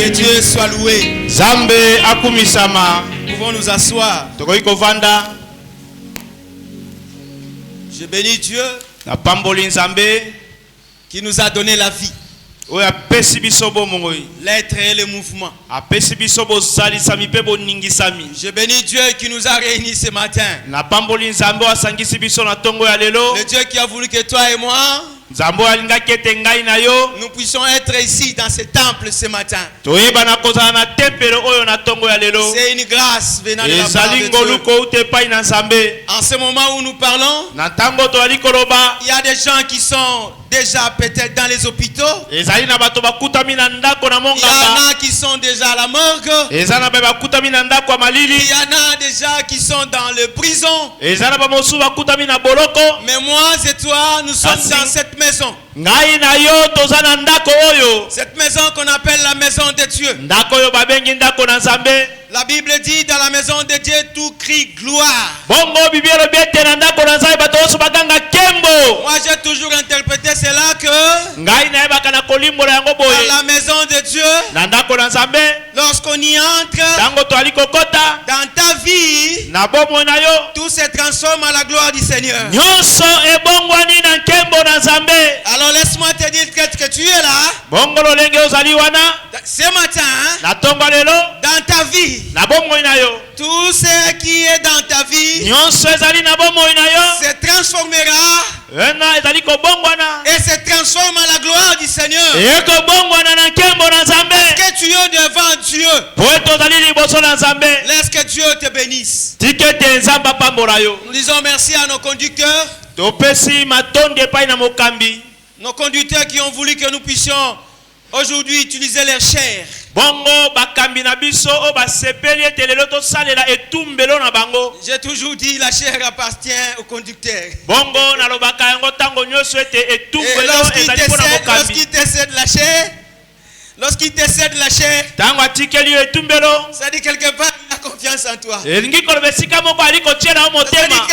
Que Dieu soit loué. Zambe akumisama. Nous pouvons nous asseoir. Tokoiko vanda. Je bénis Dieu Na pamboli nzambe qui nous a donné la vie, oya pesi biso bomongoi. l'être et le mouvement. Apesi biso bozalisami pe boningisami. Je bénis Dieu qui nous a réunis ce matin. Na pamboli nzambe asangisi biso na tongo ya lelo. Le Dieu qui a voulu que toi et moi Nzambe alingaki ete ngai na yo nous puissions être ici dans ce temple ce matin. toyeba na kozala na tempelo oyo na tongo ya lelo. C'est une grâce venant de la part Ezali de ngoluko Dieu. ute pai na nzambe. En ce moment où nous parlons, Na ntango toali koloba il y a des gens qui sont déjà peut-être dans les hôpitaux. ezali na bato bakutami na ndako na Il y en monganga. a qui sont déjà à la morgue. Eza na bato bakutami na ndako ya Il malili. y en a déjà qui sont dans les prisons. Eza na bamosusu bakutami na boloko. Mais moi et toi, nous sommes Asi. dans cette maison. Ngai na yo toza na ndako oyo. Cette maison qu'on appelle la maison de Dieu. Ndako oyo babengi ndako na nzambe. La Bible dit dans la maison de Dieu, tout crie gloire. Bongo Biblia elobi ete na ndako na nzambe bato nyonso baganga nkembo. Moi j'ai toujours interprété cela que Ngai nayebaka na kolimbola yango dans boye. la maison de Dieu, Na ndako na nzambe lorsqu'on y entre, ntango toali kokota dans ta vie, na bomoi na yo tout se transforme à la gloire du Seigneur. nyonso ebongwani na nkembo na nzambe. Alors laisse-moi te dire que tu es là, Bongo lolenge ozali wana ce matin, na tongo lelo dans ta vie. na bomoi na yo. Tout ce qui est dans ta vie Nyonso ezali na bomoi na yo se transformera ena ezali kobongwana et se transforme à la gloire du Seigneur. ekobongwana na nkembo na nzambe. Que tu es devant Dieu. Po ete ozali liboso na nzambe Laisse que Dieu te bénisse. tika ete nzambe apambola yo. Nous disons merci à nos conducteurs. Topesi matondi epai na mokambi. Nos conducteurs qui ont voulu que nous puissions aujourd'hui utiliser leur chair. Bongo bakambi na biso o basepeli ete lelo tosalela etumbelo na bango. J'ai toujours dit la chair appartient au conducteur. Bongo nalobaka yango ntango nyonso ete Et etumbelo ezali mpona mokambi. lorsqu'il te cède la chair, lorsqu'il te cède la chair, Ntango atikeli yo etumbelo ça dit quelque part il a confiance en toi. elingi koloba esika moko ali kotia na yo Ça dit motema.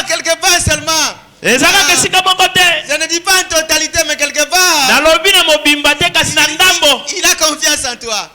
quelque part seulement. Ezalaka esika moko te. Je ne dis pas en totalité, mais quelque part. Nalobi na mobimba te kasi na ndambo. Il a confiance en toi.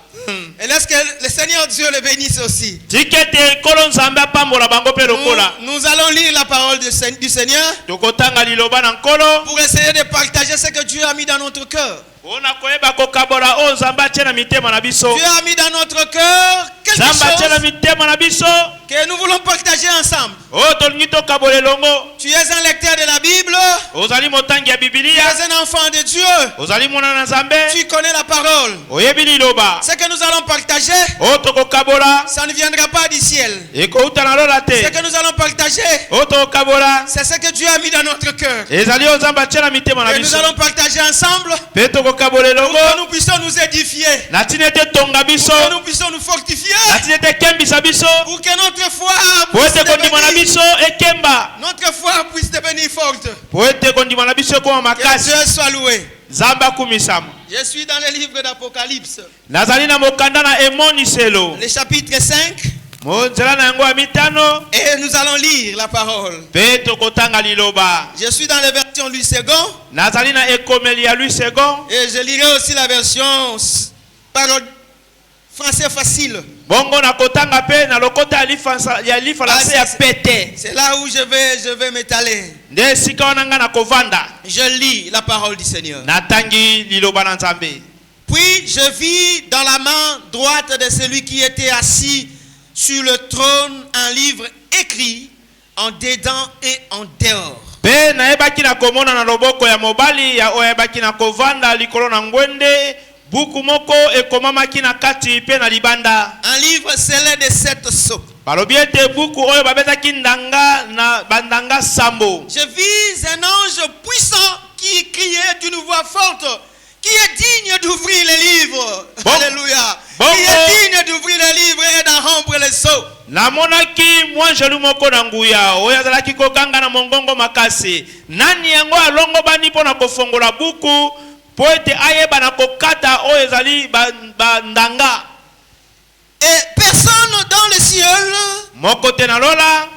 Et laisse que le Seigneur Dieu le bénisse aussi. Tika ete kolo nzambe apambola bango mpe lokola. Nous allons lire la parole du Seigneur Tokotanga liloba na nkolo pour essayer de partager ce que Dieu a mis dans notre cœur. mpona koyeba kokabola oyo nzambe atie na mitema na biso. Dieu a mis dans notre cœur quelque Nzambe atie na chose mitema na biso que nous voulons partager ensemble. oyo tolingi tokabola elongo. Tu es un lecteur de la Bible, Ozali motangi ya tu bibilia. es un enfant de Dieu, Ozali mwana na nzambe. tu connais la parole. Oyebi liloba Ce que nous allons partager, oyo tokokabola ça ne viendra pas du ciel. ekouta na lola Ce te. que nous allons partager, Oyo tokokabola c'est ce que Dieu a mis dans notre cœur. ezali oyo nzambe atie na mitema na Et nous biso. allons partager ensemble Mpe tokokabola pour elongo que nous puissions nous édifier, na ntina ete tonga biso, pour que nous puissions nous fortifier, na ntina ete ekembisa biso, pour que notre foi po puisse ete kondima na devenir, biso ekemba, notre foi puisse devenir forte. po ete kondima na biso ekoma Que makasi. Dieu soit loué. Nzambe akumisama. Je suis dans le livre d'Apocalypse, Nazali na mokanda na emoniselo le chapitre 5, monzela na yango ya mitano et nous allons lire la parole. mpe tokotanga liloba. Je suis dans la version Louis II, Nazali na ekomeli ya Louis II. et je lirai aussi la version parole français facile. Bongo na kotanga pe na lokota ya lifalanse ya pete. C'est là où je vais m'étaler. Nde esika wana nga na kovanda. Je lis la parole du Seigneur. Natangi liloba na Nzambe. Puis je vis dans la main droite de celui qui était assis sur le trône un livre écrit en dedans et en dehors. Pe nayebaki na komona na loboko ya mobali ya oyebaki na kovanda likolo na ngwende buku moko ekomamaki na kati pe na libanda. Un livre scellé de 7 sceaux. Balobi ete buku oyo babetaki ndanga na bandanga sambo. Je vis un ange puissant qui criait d'une voix forte, qui est digne d'ouvrir les livres. Bon. Alléluia. Bon. Qui est digne d'ouvrir les livres et d'en rompre les sceaux. Namonaki mwanjelu moko na nguya oyo azalaki kokanga na mongongo makasi. Nani yango alongo bani pona kofongola buku po ete ayeba na kokata oyo ezali bandanga. Et personne dans le ciel, Moko te na lola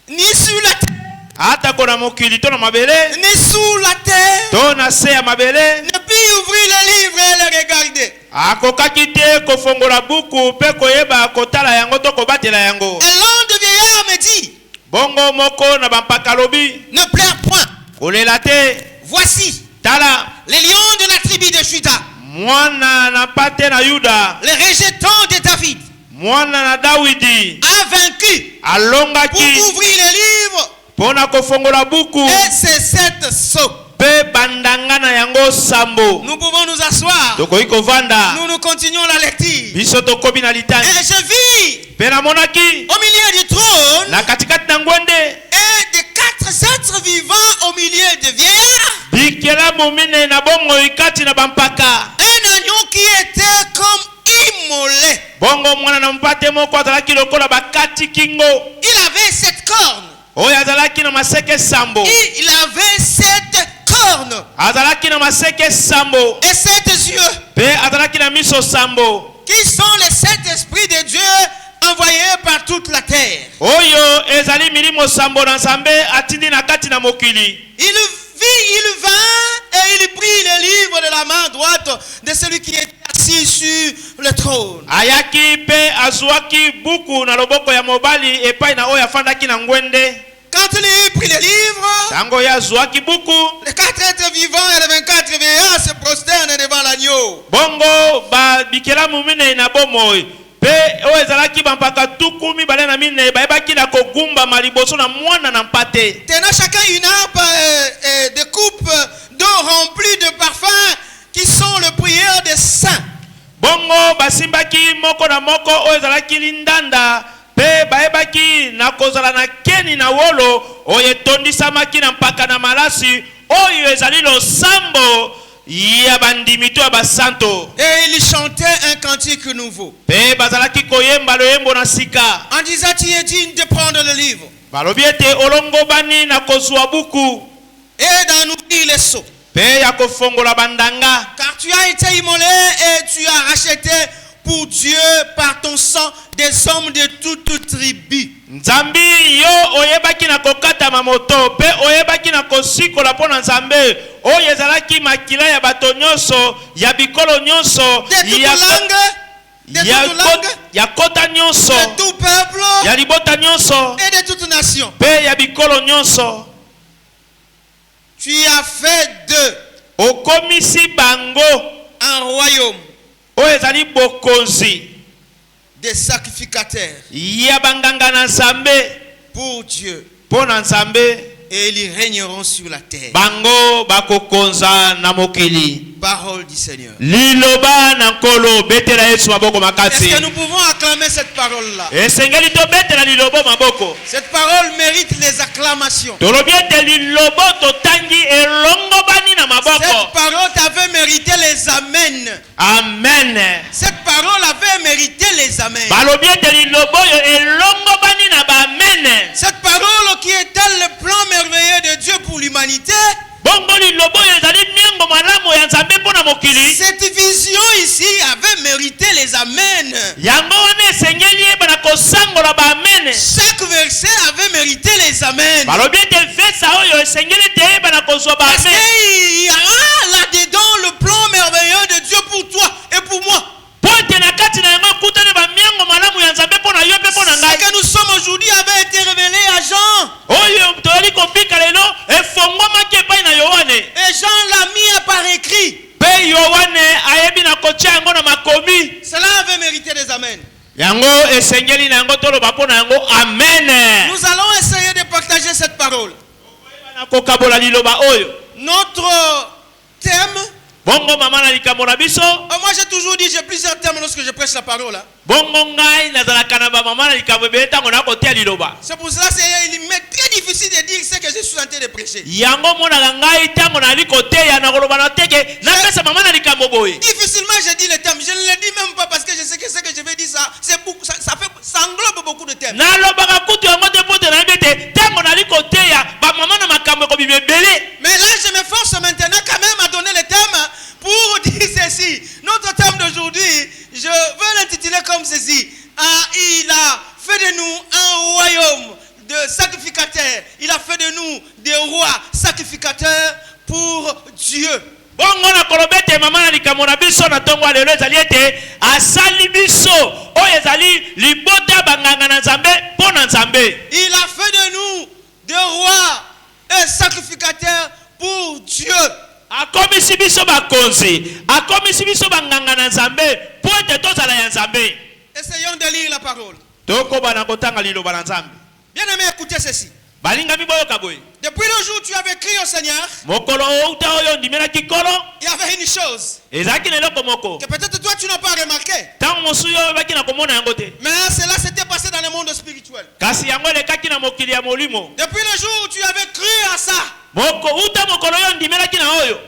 ni sur la terre, ata kona mokili to na mabele ni sous la terre, to na se ya mabele ne peut ouvrir les livres et les regarder. akokaki te kofongola buku pe koyeba kotala yango to kobatela yango. Un l'un de vieillard me dit, Bongo moko na bampaka lobi, ne pleure point. kolela te. Voici Tala les lions de la tribu de Juda, mwana na pate na Yuda, les rejetants de David, mwana na Dawidi, a vaincu pour alongaki ouvrir les livres. pona kofongola buku Et c'est cette sceau. pe bandanga na yango sambo. Nous pouvons nous asseoir. Tokoki kovanda Nous continuons la lecture. biso tokomi na litani. Et je vis Pe namonaki au milieu du trône na katikati na ngwende et des 4 êtres vivants au milieu de vieillards. bikela momine na bongo ikati na bampaka. Un agneau qui était comme immolé. Bongo mwana na mpate moko azalaki lokola bakati kingo. Il avait 7 cornes. Oyo azalaki na maseke sambo. Il avait 7 cornes Azalaki na maseke sambo. et 7 yeux, Pe azalaki na miso sambo. qui sont les 7 esprits de Dieu envoyés par toute la terre. Oyo ezali milimo sambo na Nzambe atindi na kati na mokili. Il vint et il prit le livre de la main droite de celui qui était assis sur le trône. Ayaki pe azwaki buku na loboko ya mobali epai na oyo afandaki na ngwende. Quand il eut pris le livre, Tango ya azwaki buku, les 4 êtres vivants et les 24 vieillards se prosternent devant l'agneau. bongo ba bikela mumine na bomoi. Pe oyo ezalaki bampaka tuku mibale na mine bayebaki na kogumba maliboso na mwana na mpate. Tenant chacun une harpe de coupe d'eau remplie de parfums qui sont le prière des saints. Bongo basimbaki moko na moko oyo ezalaki lindanda pe bayebaki na kozala na keni na wolo oyo etondisamaki na mpaka na malasi oyo ezali losambo ya bandimi to ya basanto. Et il chantait un cantique nouveau Pe bazalaki koyemba loyembo na sika. en disant: tu es digne de prendre le livre Balobi ete olongobani na kozwa buku et d'en ouvrir les sceaux. pe ya kofongola bandanga. Car tu as été immolé et tu as racheté pour Dieu par ton sang des hommes de toute tribu. Nzambi yo oyebaki na kokatama moto pe oyebaki na kosikola pona Nzambe oyo ezalaki makila ya bato nyonso ya bikolo nyonso De toute langue, ya kota nyonso de tout peuple ya libota nyonso et de toute nation. pe ya bikolo nyonso. Tu as fait d'eux Okomisi bango un royaume oyo ezali bokonzi des sacrificateurs ya banganga na Nzambe pour Dieu, pona Nzambe. et ils régneront sur la terre. Bango bakokonza na mokili. Parole du Seigneur. Liloba na nkolo betela Yesu maboko Est-ce makasi. que nous pouvons acclamer cette parole-là? Esengeli to betela lilobo maboko. Cette parole mérite les acclamations. Tolobi ete lilobo totangi elongobani na Cette maboko. parole avait mérité les amens. Amen. Cette parole avait mérité les amens. Balobi ete lilobo yo elongobani na ba amen. Cette parole qui était le plan merveilleux de Dieu pour l'humanité. Bongo lilobo yo ezali miengo malamu ya Nzambe mpona mokili. Cette vision ici avait mérité les amens. Yango wana esengeli yebana kosangola ba amen. Chaque verset avait mérité les amens. Balobi ete vesa oyo esengeli te yebana kozwa ba Parce amen. qu'il y a là-dedans le plan merveilleux de Dieu pour toi et pour moi. Pote na kati na yango kutane ba miengo malamu ya Nzambe mpona yo mpe mpona Ce ngai. que nous sommes aujourd'hui avait été révélé à Jean. Oyo toyali kobika lelo efongwamaki epai na Yohane. Et Jean l'a mis par écrit. Pe Yohane ayebi na kotia yango na makomi. Cela avait mérité des amens. Yango esengeli na yango toloba mpona yango amen. Nous allons essayer de partager cette parole. Na kokabola liloba oyo. Notre thème, Bongo mama na likambo na biso. moi j'ai toujours dit, j'ai plusieurs thèmes lorsque je prêche la parole. Bongo ngai nazalaka na ba mama na likambo ebele ntango na kotia liloba. C'est pour cela que il m'est très difficile de dire ce que je suis en train de prêcher. Yango monaka ngai ntango nali koteya na koloba na teke napesa mama na likambo boye. Difficilement je dis le thème. Je ne le dis même pas parce que je sais que ce que je vais dire ça englobe beaucoup de thèmes. Nalobaka kutu yango te pote na bete ntango nali koteya ba mama na makambo ekobima ebele. Mais là je m'efforce maintenant quand même à donner le thème pour dire ceci. Notre thème d'aujourd'hui, je veux l'intituler comme ceci. Il a fait de nous un royaume de sacrificateurs. Il a fait de nous des rois sacrificateurs pour Dieu. bongo na kolobete mama na likambo na biso na tongo lelo ezali ete asali biso oyo ezali libota banganga na Nzambe mpo na Nzambe. Il a fait de nous des rois et sacrificateurs pour Dieu. Akomisi biso bakonzi, akomisi biso banganga na Nzambe po ete tozala ya Nzambe. Essayons de lire la parole. Toko bana kotanga liloba na Nzambe. Bien-aimé, écoutez ceci. Balinga miboyoka boye. Depuis le jour où tu avais crié au Seigneur, Mokolo outa oyo ndimela kikolo. il y avait une chose Ezaki neloko moko. que peut-être toi tu n'as pas remarqué. Tango mosuyo baki na komona yango te. Mais cela s'était passé dans le monde spirituel. Kasi yango elekaki na mokili ya molimo. Depuis le jour où tu avais crié à ça, Moko uta mokolo oyo ndimelaki na oyo.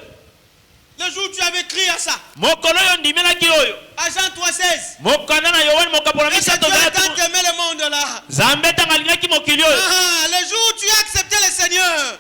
le jour où tu avais crié à ça, Mokolo oyo ndimelaki oyo. à Jean 3,16, Mokanda na Yohane mokapola et que misato Dieu a zala. tant aimé le monde là. Zambe tanga lingaki mokili oyo. Le jour où tu as accepté le Seigneur,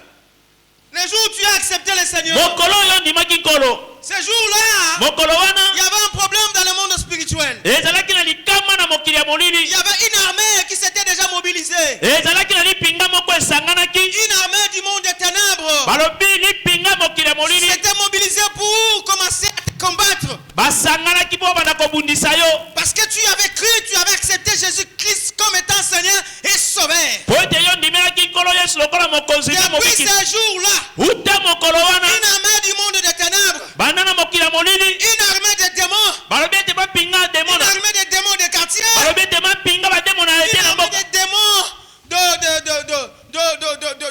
le jour où tu as accepté le Seigneur, Mokolo oyo ndimaki kolo. ce jour-là, Mokolo il y wana avait un problème dans le monde spirituel. ezalaki na likama na mokili ya Il molili. y avait une armée qui s'était déjà mobilisée. Ezalaki na lipinga moko esanganaki. Une armée du monde des ténèbres Balobi lipinga mokili ya molili. s'était mobilisée pour commencer à te combattre. Basanganaki po bana kobundisa yo. Parce que tu avais cru, tu avais accepté Jésus-Christ comme étant Seigneur et Sauveur. Po ete yo ndimelaki nkolo Yesu lokola mokonzi na Depuis mobiki. ces jours-là, Uta mokolo wana une armée du monde des ténèbres, bana na mokili ya molili. une armée de démons, Balobi ete bapinga une demona. armée de démons de quartier, Balobi ete bapinga bademo na une ete na armée mboka. de démons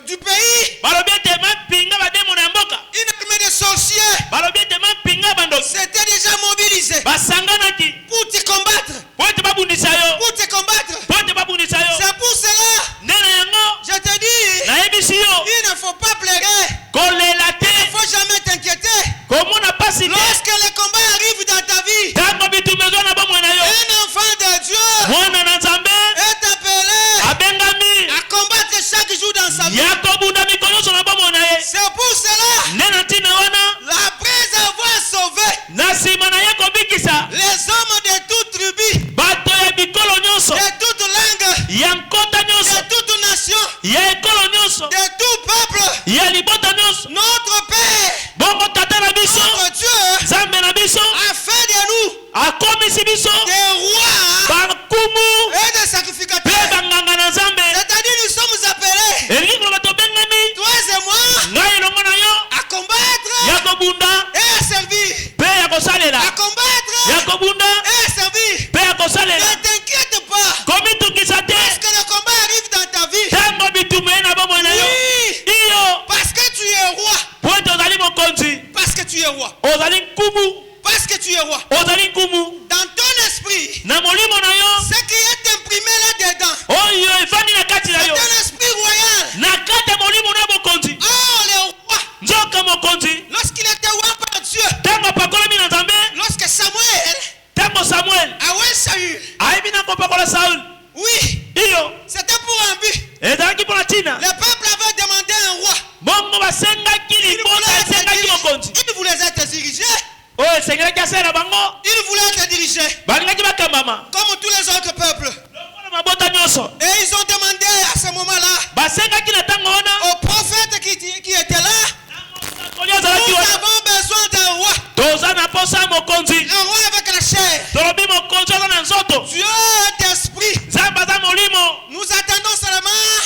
du pays, Balobi ete bapinga bademo na mboka. une armée de sorciers. Balobi ete bapinga bandoki. C'était déjà mobilisé Basanganaki pour te combattre, po ete babundisa yo. pour te combattre. Po ete babundisa yo. C'est pour cela, Nde na yango je te dis, nayebisi yo il ne faut pas pleurer, kolela il ne te faut jamais t'inquiéter. komona pasi te. Lorsque les combats arrivent dans ta vie, Tango bitumba ezwa na bomoi na yo. un enfant de Dieu Mwana na Nzambe est appelé abengami à combattre chaque jour dans sa vie. ya kobunda mikolo nyonso na bomoi na ye. C'est pour cela, Nde na ntina wana après avoir sauvé na nsima na ye kobikisa les hommes de toute tribu, bato ya bikolo nyonso de toute langue, ya nkota nyonso de toute nation, ya ekolo nyonso de tout peuple, ya libota nyonso. notre Père, Bongo tata na biso notre Dieu, Nzambe na biso a fait de nous akomisi biso des rois bankumu et des mpe sacrificateurs. banganga na Nzambe. C'est-à-dire, nous sommes appelés, elingi koloba tobengami toi et moi, ngai elongo na yo à combattre ya kobunda et à servir. mpe ya kosalela, À combattre ya kobunda et à servir. mpe ya kosalela. Ne t'inquiète pas, Komitungisa te parce que le combat arrive dans ta vie. ntango bitumba ye na bomoi na yo. Oui, iyo parce que tu es roi, po ete ozali mokonzi, parce que tu es roi, ozali nkumu, parce que tu es roi. ozali nkumu Dans ton esprit, na molimo na yo ce qui est imprimé là-dedans, oyo efandi na kati na c'est yo, un esprit royal. na kati ya molimo na bokonzi. Oh, le roi, Nzoka mokonzi lorsqu'il était roi par Dieu, ntango apakolami na Nzambe, lorsque Samuel ntango Samuel a oué Saül, ayebi na kopakola Saul, oui, iyo c'était pour un but. ezalaki mpo na ntina. Le peuple avait demandé un roi. Bongo basengaki libota, esengaki mokonzi Il voulait être dirigé. oyo esengelaki asala bango, Il voulait être dirigé balingaki bakambama comme tous les autres peuples. lokola mabota nyonso. Et ils ont demandé à ce moment-là Basengaki na ntango wana au prophète qui était là, koli azalaki nous wana avons besoin d'un roi. toza na posa ya mokonzi. Un roi avec la chair. Tolobi mokonzi aza na nzoto, Dieu est esprit. Nzambe aza molimo. Nous attendons seulement,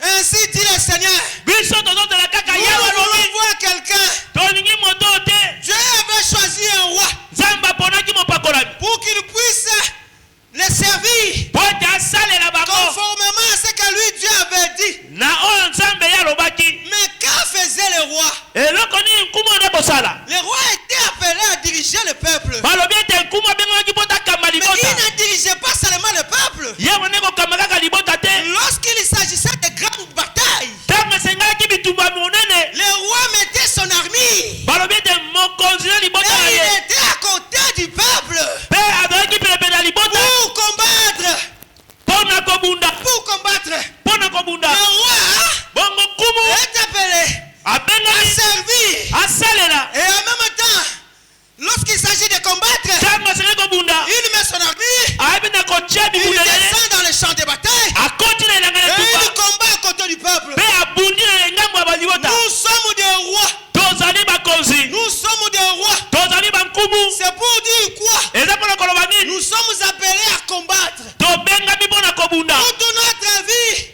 ainsi dit le Seigneur. Biso tozotela kaka Nous yawe voulons alobi voir quelqu'un. tolingi moto te. Dieu avait choisi un roi Nzambe aponaki mopakolami pour qu'il puisse le servir po ete asalela bango conformément à ce que lui Dieu avait dit. na oyo Nzambe ye alobaki. Mais qu'a faisait le roi? Eloko nini nkumu ane kosala? Le roi était appelé à diriger le peuple. Balobi ete nkumu abengaki po takamba Mais libota, il ne dirigeait pas seulement le peuple. ye wane kokamba kaka libota te. Lorsqu'il s'agissait de grandes batailles, Ntango esengelaki bitumba monene, le roi mettait son armée balobi ete mokonzi na libota na et il ye était à côté du peuple mpe azalaki pelepele ya libota pour combattre. mpo na kobunda, Pour combattre. mpo na kobunda. Le roi Bongo nkumu est appelé à abengami servir. asalela. Et en même temps, lorsqu'il s'agit de combattre, Ntango asengi kobunda, il met son armée, ayebi na kotia il bibunda na ye, descend dans le champ de bataille akoti na elanga et na il etumba combat à côté du peuple. mpe abundi na engambo ya balibota. Nous sommes des rois. Tozali bakonzi, Nous sommes des sommes appelés à combattre. tobengami mpo na kobunda Toute notre vie.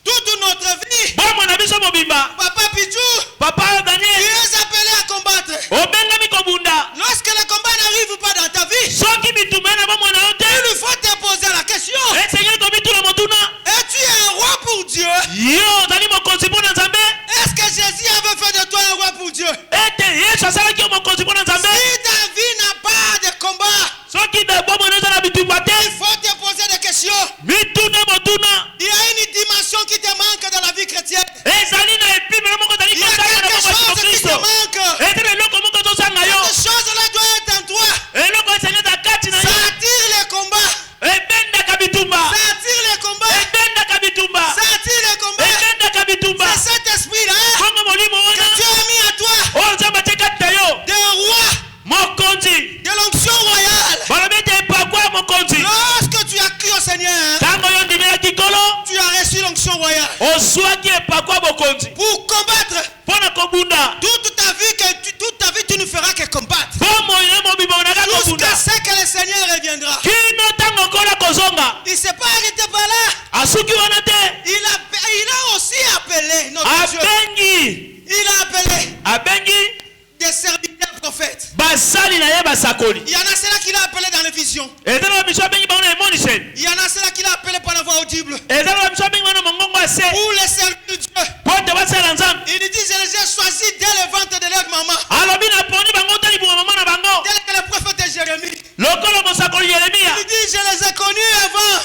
Toute notre vie. bomoi na biso mobimba. Papa Pichou, Papa tu Daniel es appelé à combattre. obengami kobunda. Lorsque le combat n'arrive pas dans ta vie, soki bitumba na bomoi na yo te il faut te poser la question. esengeli komituna motuna Es-tu un roi pour Dieu? yo ozali mokonzi mpo na nzambe. Est-ce que Jésus avait fait de toi un roi pour Dieu? ete yesu asalaki yo mokonzi mpo na nzambe. Si ta vie n'a pas de combat, soki na bomoi na eza na bitumba te il faut te poser des questions. mituna motuna Il y a une dimension qui te manque dans la vie chrétienne. ezali na epimelo moko ezali Il y a kotanga na quelque bomoi ya chose qui te kristo. manque. ete eloko moko ezosanga yo Cette chose-là doit être en toi. eloko esengeza kati na Ça yo attire les combats. ebendaka bitumba Ça attire les combats. ebendaka bitumba Ça attire les combats. ebendaka bitumba C'est cet esprit-là bongo molimo que wana Dieu a mis à toi. oyo nzambe atie kati na yo Des rois, mokonzi de l'onction royale. balobi ete epakwa ya mokonzi. Lorsque tu as crié au Seigneur, ntango yo ndimelaki nkolo tu as reçu l'onction royale. ozwaki epakwa mokonzi Pour combattre mpo na kobunda. toute ta vie, toute ta vie, tu ne feras que combattre. bomoi na mobimba onaka kobunda Jusqu'à ce que le Seigneur reviendra. kino ntango nkolo kozonga. Il ne s'est pas arrêté par là. asuki wana te Il a aussi appelé notre Dieu. abengi Il a appelé abengi des serviteurs prophètes. basali na ye basakoli. Il y en a ceux-là qu'il a appelé dans les visions. eza na bamiso abengi bango na emoniseli. Il y en a ceux-là qu'il a appelé par la voix audible. eza na bamiso abengi bango na mongongo ya se Pour les servir de Dieu. mpo te basala nzambe. Il dit, je les ai choisis dès le ventre de leur maman. alobi naponi bango te libunga mama na bango Tel que le prophète de Jérémie. lokolo mosakoli yeremiya. Il dit, je les ai connus avant.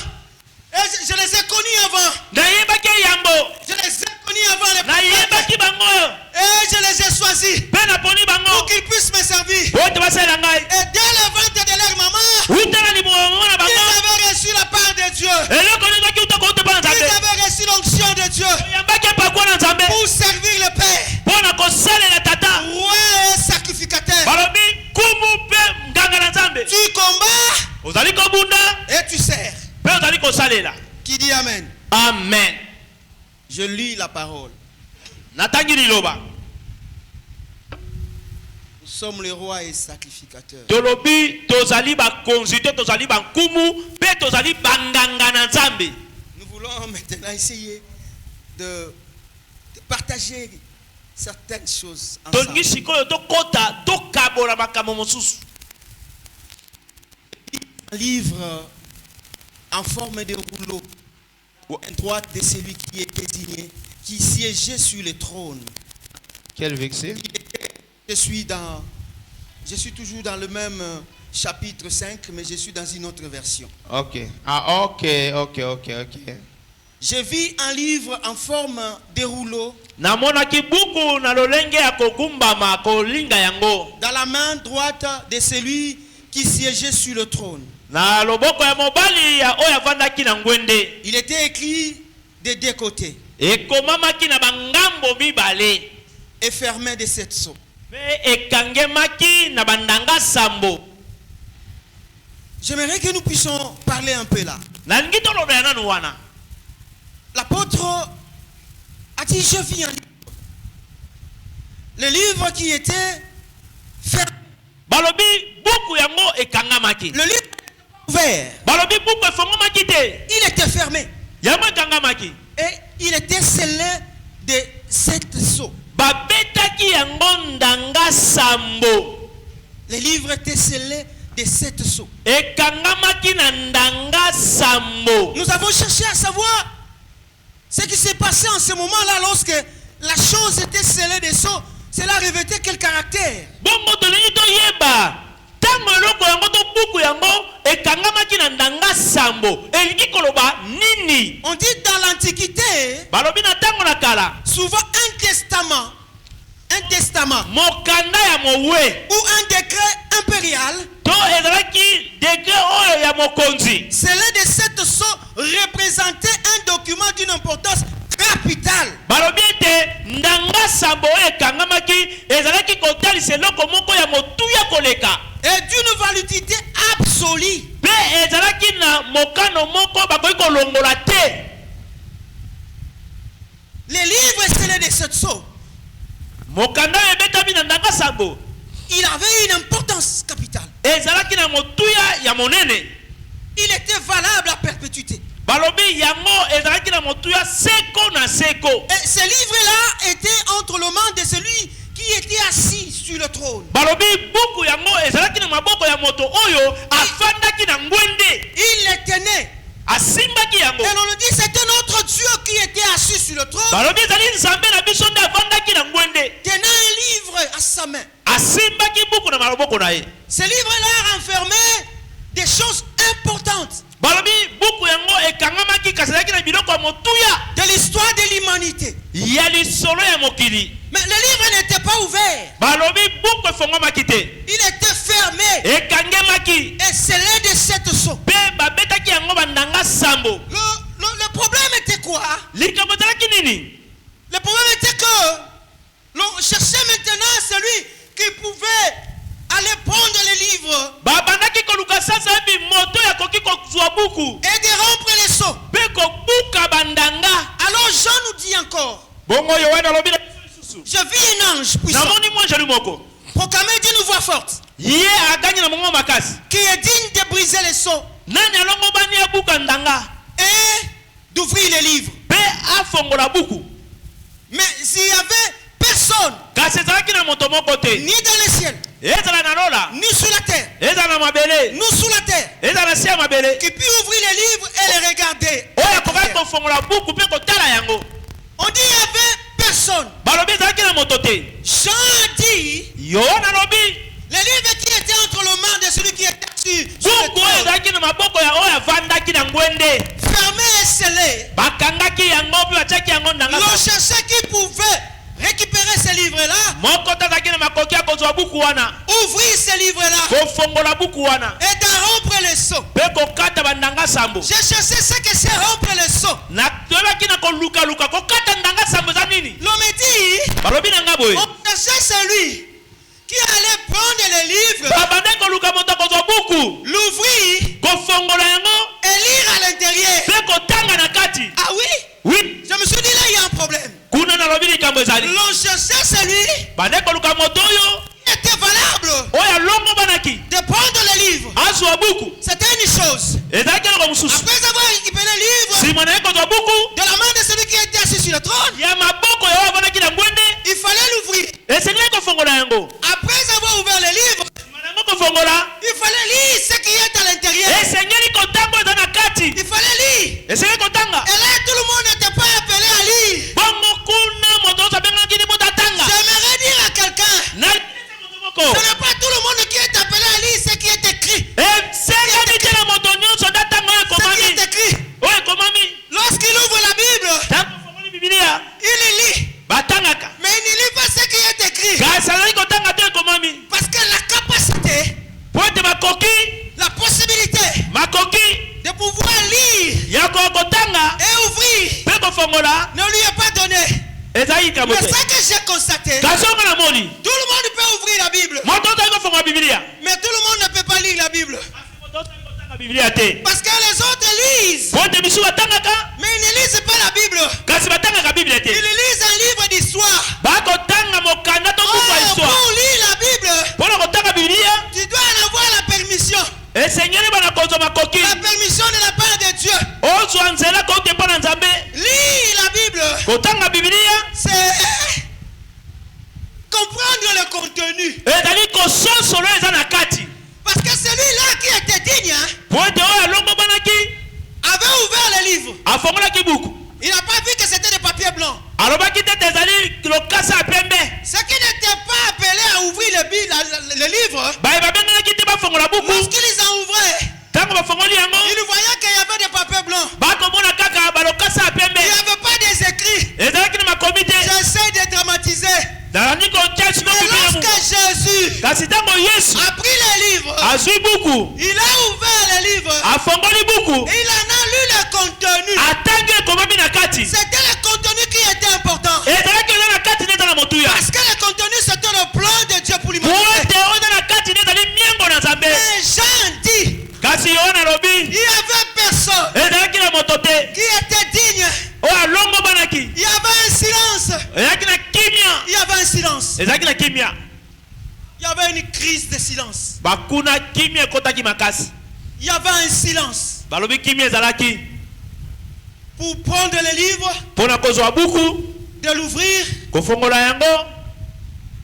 Et je les ai connus avant. nayebaki eyambo Je les ai connus avant les prophètes. nayebaki bango Et je les ai choisis mpe naponi pour bango qu'ils puissent me servir. po te basalela ngai. Et dès le ventre de leur maman, uta na libunga mama na ils bango avaient reçu la part de Dieu. eloko nizaki uta kouta mpo na Ils nzambe. avaient reçu l'onction de Dieu oyambaki epakwa na nzambe pour servir le Père. mpo na kosalela tata. Roi et sacrificateur. balobi kumu mpe nganga na nzambe. Tu combats ozali kobunda et tu sers. mpe ozali kosalela. Qui dit Amen? amen. Je lis la parole. natangi liloba. Nous sommes les rois et sacrificateurs. tolobi tozali bakonzi te tozali bankumu mpe tozali banganga na nzambe. Nous voulons maintenant essayer de partager certaines choses tolingi ensemble. sikoyo tokota tokabola makambo mosusu. Un livre en forme de rouleau à droite de celui qui est désigné, qui siégeait sur le trône. Quel verset? Je suis toujours dans le même chapitre 5, mais je suis dans une autre version. Ok. Ah, ok. J'ai vu un livre en forme de rouleau namonaki buku na lolenge ya kokumbama kolinga yango dans la main droite de celui qui siégeait sur le trône. na loboko ya mobali ya oyo avandaki na ngwende. Il était écrit de deux côtés ekomamaki na bangambo mibale et fermé de sept sceaux. mpe ekangemaki na bandanga sambo. J'aimerais que nous puissions parler un peu là. nalingi toloba ya nanu wana. L'apôtre a dit, je vis un livre. Le livre qui était fermé. balobi buku yango ekangamaki. Le livre était ouvert. balobi buku efongomaki te. Il était fermé. yango ekangamaki. Et il était scellé de sept sceaux. babetaki yango ndanga sambo. Le livre était scellé de sept sceaux. ekangamaki na ndanga sambo. Nous avons cherché à savoir ce qui s'est passé en ce moment-là lorsque la chose était scellée de sceaux. Cela revêtait quel caractère? bongo tolingi toyeba ntango eloko yango to buku yango ekangamaki na ndanga sambo elingi koloba nini. On dit dans l'Antiquité, balobi na ntango na kala souvent un testament mokanda ya mowe ou un décret impérial to ezalaki degre oyo ya mokonzi. scellé de sept sceaux représentait un document d'une importance capitale. balobi ete ndanga sambo oyo ekangamaki ezalaki kotalisa eloko moko ya motuya koleka Et d'une validité absolue. mpe ezalaki na mokano moko bakoki kolongola te. Les livres scellés de sept sceaux, mokanda oyo ebetami na ndanga sambo il avait une importance capitale. ezalaki na motuya ya monene. Il était valable à perpétuité. Balobi yango ezalaki na motuya seko na seko. Et ce livre-là était entre les mains de celui qui était assis sur le trône. Balobi buku yango ezalaki na maboko ya moto oyo afandaki na ngwende. Il les tenait. Asimbaki yango. Et on le dit, c'était notre Dieu qui était assis sur le trône. Balobi ezali nzambe na biso nde afandaki na ngwende. Tenant un livre à sa main. Asimbaki buku na maboko na ye. Ce livre-là renfermait des choses importantes Balobi buku yango ekangamaki kasalaki na biloko ya motuya de l'histoire de l'humanité. ya lisolo ya mokili. Mais le livre n'était pas ouvert. Balobi buku efongwamaki te. Il était fermé Ekangemaki. et scellé de sept sceaux. Pe babetaki yango bandanga sambo. Le problème était quoi? Likambo ezalaki nini? Le problème était que l'on cherchait maintenant celui qui pouvait aller prendre les livres Babandaki koluka sasa bi moto ya koki kozwa buku. et de rompre les sceaux. Pe kobuka bandanga. Alors Jean nous dit encore, Bongo Yohana lobi na susu. je vis un ange puissant Namoni mwa jali moko. proclamer d'une voix forte Ye aganye na mongo makasi. qui est digne de briser les sceaux Nani alongo bani ya buka ndanga. et d'ouvrir les livres. Pe afongola buku. Mais il n'y avait personne, Kasi ezalaki na moto moko te. ni dans le ciel, Ezala na lola. ni sous la terre, Ezala na mabele. ni sous la terre, Ezala na sia mabele. qui puisse ouvrir les livres et les regarder. Oya kokaki kofongola buku pe kotala yango. On dit il n'y avait personne. Balobi ezalaki na moto te. Jean dit, Yohana lobi les livres qui étaient entre les mains de celui qui était assis sur le buku oyo trône, ezalaki na maboko ya oyo avandaki na ngwende. fermés et scellés, Bakangaki yango pe batiaki yango ndanga. l'on cherchait qui pouvait récupérer ces livres-là, Moko tazaki na makoki ya kozwa buku wana. ouvrir ces livres-là Kofongola buku wana. et d'en rompre les sceaux. Pe kokata bandanga sambo. J'ai cherché ce que c'est rompre les sceaux. Na toyebaki na koluka luka kokata ndanga sambo za nini? L'homme dit, Balobi na nga boye. on cherchait celui qui allait prendre les livres, Babande koluka moto kozwa buku. l'ouvrir Kofongola yango. et lire à l'intérieur. Pe kotanga na kati. Ah oui? Oui. Je me suis dit là, il y a un problème. Kuna na lobi likambo ezali. L'on cherchait celui Bande koluka moto oyo. qui était valable Oya longo banaki. de prendre les livres. Azwa buku. C'était une chose. Ezalaki na mususu. Après avoir récupéré les livres Sima na ye kozwa buku. de la main de celui qui était assis sur le trône, Ya maboko ya oyo avandaki na ngwende. il fallait l'ouvrir. Esengeli kofongola yango. Après avoir ouvert les livres, Sima na yango kofongola. il fallait lire ce qui est à l'intérieur. Esengeli kotanga eza na kati. Il fallait lire. Esengeli kotanga. Et là, tout le monde n'était pas appelé à lire. Bongo kuna moto oyo abengaki ni moto atanga. J'aimerais dire à quelqu'un, Na moto moko. ce n'est pas tout le monde qui est appelé à lire ce qui est écrit. Esengeli te na moto nyonso nde atanga oyo Ce qui ekomami. est écrit. Oyo ekomami. Lorsqu'il ouvre la Bible, Ntango ofongoli Biblia. il lit. Batangaka. Mais il ne lit pas ce qui est écrit. Kasi azali kotanga te ekomami. Parce que la capacité, Po ete makoki. la possibilité Makoki. de pouvoir lire Ya kotanga. et ouvrir Pe kofongola. ne lui est pas donné. Ezali likambo Mais te. ça que j'ai constaté, Kasi ongo na moni. tout le monde peut ouvrir la Bible. Moto ozali kofongola Biblia. Mais tout le monde ne peut pas lire la Bible. Moto ozali kotanga Biblia te. Parce que les autres lisent. Po ete misu batangaka. Mais ils ne lisent pas la Bible. Kasi batangaka Biblia te. Ils lisent un livre d'histoire. Bakotanga mokanda to buku ya Oh, histoire. pour lire la Bible, Mpona kotanga Biblia. tu dois en avoir la permission. Esengeli bana kozwa makoki. La permission de la part de Dieu. Ozwa nzela kote mpo na Nzambe. Lire la Bible, Kotanga Biblia. c'est comprendre le contenu. Ezali kososolo eza na kati. Parce que celui-là qui était digne hein, Po ete oyo alongo banaki. avait ouvert le livre. Afongolaki buku. Il n'a pas vu que c'était des papiers blancs. Alobaki te ezali lokasa ya pembe. Ceux qui n'étaient pas appelés à ouvrir le livre, Baye babengaki te bafongola buku. lorsqu'ils en ouvraient, Ntango bafongoli yango. ils voyaient qu'il y avait des papiers blancs. Bakomona kaka balokasa ya Il pembe. n'y avait pas des écrits. Ezalaki na makomi te. J'essaie de dramatiser. Nazali kotia sino Et Biblia lorsque mu. Jésus Kasi ntango Yesu a pris les livres, azwi buku. il a ouvert les livres Afongoli buku. et il en a lu le contenu. Atangi ekomami na kati. C'était le contenu qui était important. Ezalaki eza na kati nde eza na motuya. Parce que le contenu, c'était le plan de Dieu pour Po l'humanité. ete oyo eza na kati nde ezali miengo na Nzambe. Et Jean dit, Kasi Yohana alobi. il n'y avait personne Ezalaki na moto te. qui était digne. Oyo alongo banaki. Il y avait un silence. Ezalaki na kimia. Il y avait un silence. Ezalaki na kimia. Il y avait une crise de silence. Bakuna kimia ekotaki makasi. il y avait un silence. balobi kimia ezalaki Pour prendre le livre, mpona kozwa buku de l'ouvrir kofongola yango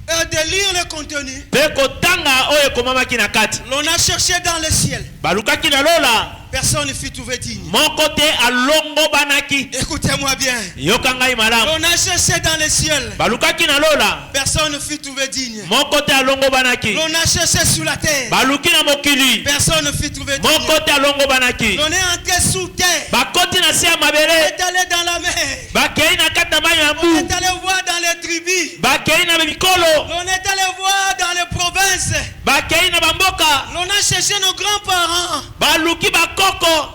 et de lire le contenu. mpe kotanga oyo ekomamaki na kati. L'on a cherché dans le ciel. balukaki na lola Personne ne fut trouvé digne. moko te alongobanaki. Écoutez-moi bien. yoka ngai malamu. On a cherché dans le ciel. balukaki na lola Personne ne fut trouvé digne. moko te alongobanaki. On a cherché sur la terre. baluki na mokili Personne ne fut trouvé digne. moko te alongobanaki. On est entré sous terre. bakoti na se ya On mabele est allé dans la mer. bakei na kati na mai ya On mbu est allé voir dans les tribus. bakei na mikolo On est allé voir dans les provinces. bakei na bamboka On a cherché nos grands-parents. baluki bakoko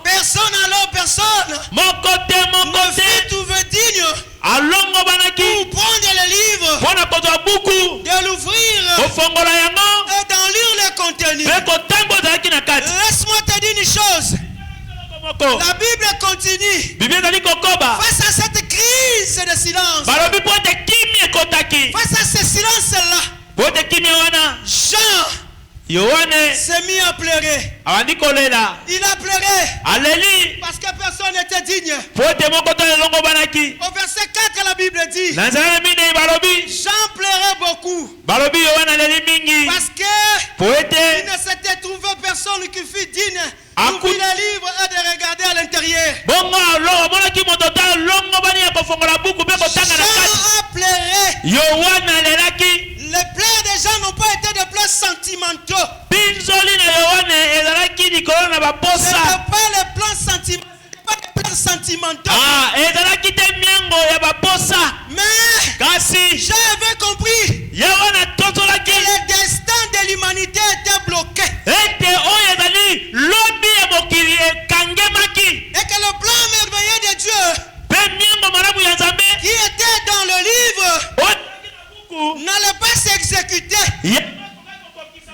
Personne alors, personne moko te moko ne te fut trouvé digne alongobanaki pour prendre le livre, mpona kozwa buku de l'ouvrir kofongola yango et d'en lire le contenu. mpe kotanga ozalaki na kati. Laisse-moi te dire une chose. moko La Bible continue. bibi ezali kokoba Face à cette crise de silence, balobi mpo ete kimi ekotaki face à ce silence-là, mpo ete kimi wana Jean yohane s'est mis à pleurer. abandi kolela Il a pleuré aleli parce que personne n'était digne. mpo ete moko to elongobanaki. Au verset 4, la Bible dit, na nzela ya minei balobi Jean pleurait beaucoup balobi yohane aleli mingi parce que mpo il ete ne s'était trouvé personne qui fut digne Akou- d'ouvrir le livre et de regarder à l'intérieur. bongo amonaki moto te alongobani ya kofongola buku mpe kotanga na kati. Jean a pleuré. yohane alelaki Les pleurs des gens n'ont pas été des pleurs sentimentaux. pinzoli na yohane ezalaki likolo na Ce baposa. n'était pas les pleurs sentimentaux. Pas des pleurs sentimentaux. ezalaki te miango ya baposa Mais kasi Jean avait compris yohane atozolaki que le destin de l'humanité était bloqué. ete oyo ezali lobi ya mokili ekangemaki Et que le plan merveilleux de Dieu mpe miango malamu ya nzambe qui était dans le livre oyo ezalaki na buku n'allait pas s'exécuter. ya-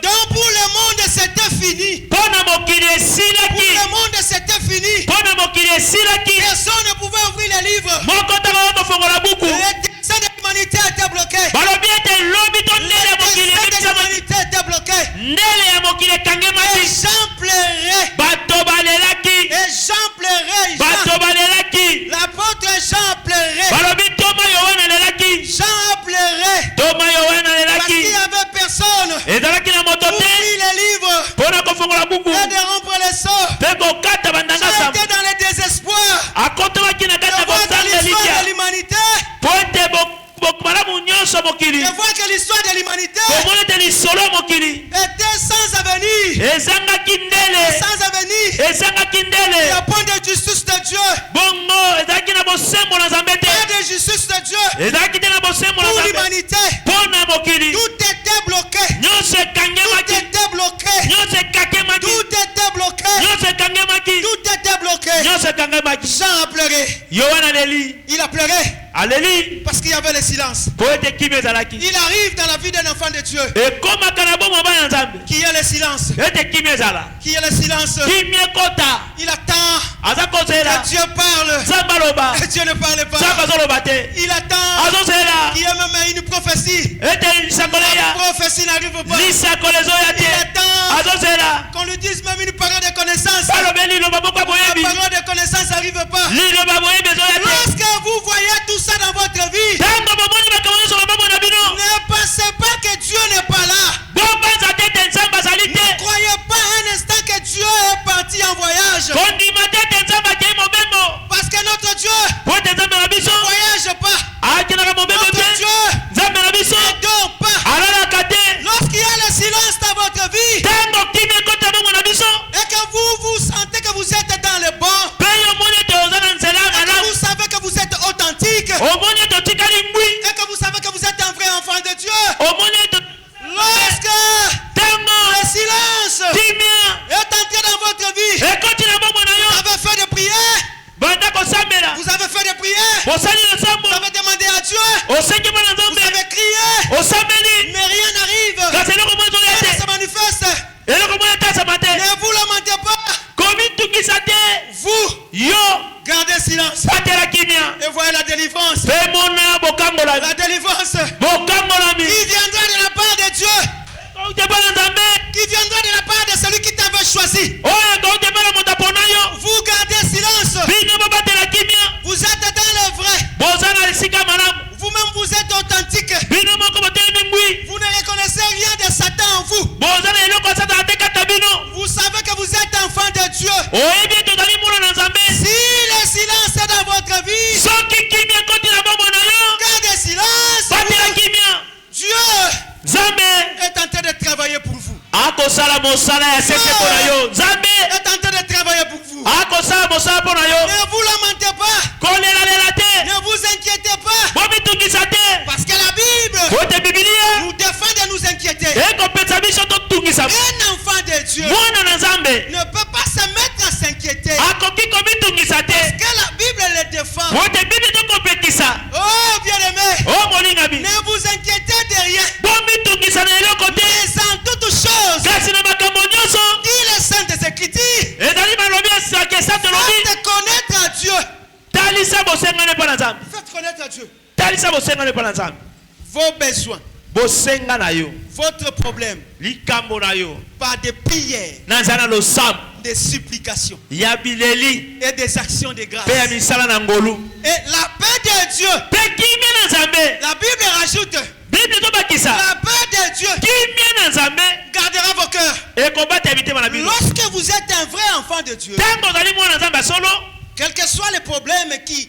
Donc pour le monde c'était fini. mpo na mokili Pour esilaki le monde c'était fini. mpo na mokili esilaki Personne ne pouvait ouvrir le livre. moko ntango kofongola buku Le destin de l'humanité était bloqué. balobi ete lobi to ndele ya Le mokili destin de ebisamaki l'humanité était bloqué. ndele ya mokili Et ekangemaki Jean pleurait. bato balelaki Et Jean pleurait. bato balelaki L'apôtre Jean pleurait. balobi toma yohane alelaki Jean a pleuré. toma yohane Parce alelaki qu'il n'y avait personne ezalaki na moto pour te lire le livre mpo na kofongola buku et de rompre les seaux. mpe kokata bandanga Jean sama était dans le désespoir akotomaki na kati de ya voir que kosanga l'histoire de likia l'humanité, mpo ete malamu nyonso mokili de voir que l'histoire de l'humanité komona ete lisolo ya mokili était sans avenir. ezangaki ndele Sans avenir. ezangaki Il n'y ndele a point de justice de Dieu. bongo ezalaki na bosembo na nzambe te Pas de justice de Dieu ezalaki te na bosembo na pour nzambe l'humanité. mpo na mokili Tout était bloqué. nyonso Tout ekangemaki était bloqué. nyonso ekakemaki Tout était bloqué. nyonso ekangemaki Tout était bloqué. nyonso ekangemaki. Jean a pleuré. yohane aleli Il a pleuré aleli parce qu'il y avait le silence. mpo ete kimi ezalaki Il arrive dans la vie d'un enfant de Dieu ekomaka na bomo bana nzambe qui est le silence. ete kimi ezala Qui est le silence. kimi ekota Il attend aza kozela que Dieu parle. nzambe aloba Et Dieu ne parle pas. nzambe azoloba te Il attend azozela qu'il y ait même une prophétie. ete lisakolo La eya prophétie n'arrive pas. lisakolo ezoya Il te attend azozela qu'on lui dise même une parole de connaissance. balobe liloba moko ya La boyebi parole de connaissance n'arrive pas. liloba boyebi ezoya te Lorsque vous voyez tout ça dans votre vie, ntango bomoni makambo nyonso mabombo na bino ne pensez pas que Dieu n'est pas là. bobanza te ete nzambe azali Ne te croyez pas un instant que Dieu est parti en voyage. kondima te ete nzambe akei mobembo Parce que notre Dieu mpo ete nzambe na biso ne voyage pas. akendaka mobembo Notre te Dieu nzambe na biso ne dort pas. alalaka te Lorsqu'il y a le silence dans votre vie ntango kimi ekota bongo na biso et que vous sentez que vous êtes dans le bon, mpe yo omoni ete oza na nzela ya et que malamu vous savez que vous êtes authentique, omoni ete otikali mbwi et que vous savez que vous êtes un vrai enfant de Dieu, omoni ete lorsque ntango le silence kimia est entré dans votre vie, ekoti na bongo na vous yo avez fait des prières, banda kosambela vous avez fait des prières, osali na nsambo vous avez demandé à Dieu, osengi mpo na vous nzambe avez crié, osambeli mais rien n'arrive. kasi eloko moko ezoya Rien ne te se manifeste. eloko moko etasama te Ne vous lamentez pas. komitungisa te Vous yo gardez silence batela kimia et voyez la délivrance. mpe mona bokangolami La délivrance bokangolami qui viendra de la part de Dieu, kauti mpo na nzambe qui viendra de la part de celui qui t'avait choisi. oyo kauti oyebi tozali mwana na nzambe Si le silence est dans votre vie, soki kimia ekoti na bomoi na yo gardez silence. batela kimia Dieu nzambe est en train de travailler pour vous. akosala mosala ya sese mpo na yo nzambe Est en train de travailler pour vous. akosala mosala mpo na yo Ne vous lamentez pas. kolelalela te Ne vous inquiétez pas. bomitungisa te Parce que la Bible ote bibilia nous défend de nous inquiéter. ekopesa biso totungisa Un enfant de Dieu mwana na nzambe ne peut pas se mettre à s'inquiéter. akoki komitungisa te Parce que la Bible le défend. ote bibi tokopekisa Oh bien-aimé, o molingami ne vous inquiétez de rien. bomitungisa na eloko te Mais en toutes choses, kasi na makambo nyonso dit les saintes écritures, ezali malobi esakesa telobi faites connaître à Dieu. talisa bosengane mpo na nzambe Faites connaître à Dieu talisa bosengane mpo na nzambe vos besoins, bosenga na yo votre problème, likambo na yo par des prières, na nzala na losambo des supplications ya bileli et des actions de grâce. mpe ya misala na ngolu Et la paix de Dieu, mpe kimia na nzambe la Bible rajoute, bible tobakisa la paix de Dieu kimia na nzambe gardera vos cœurs. ekobata ya mitema na bino Lorsque vous êtes un vrai enfant de Dieu, ntango ozali mwana na nzambe ya solo quels que soient les problèmes qui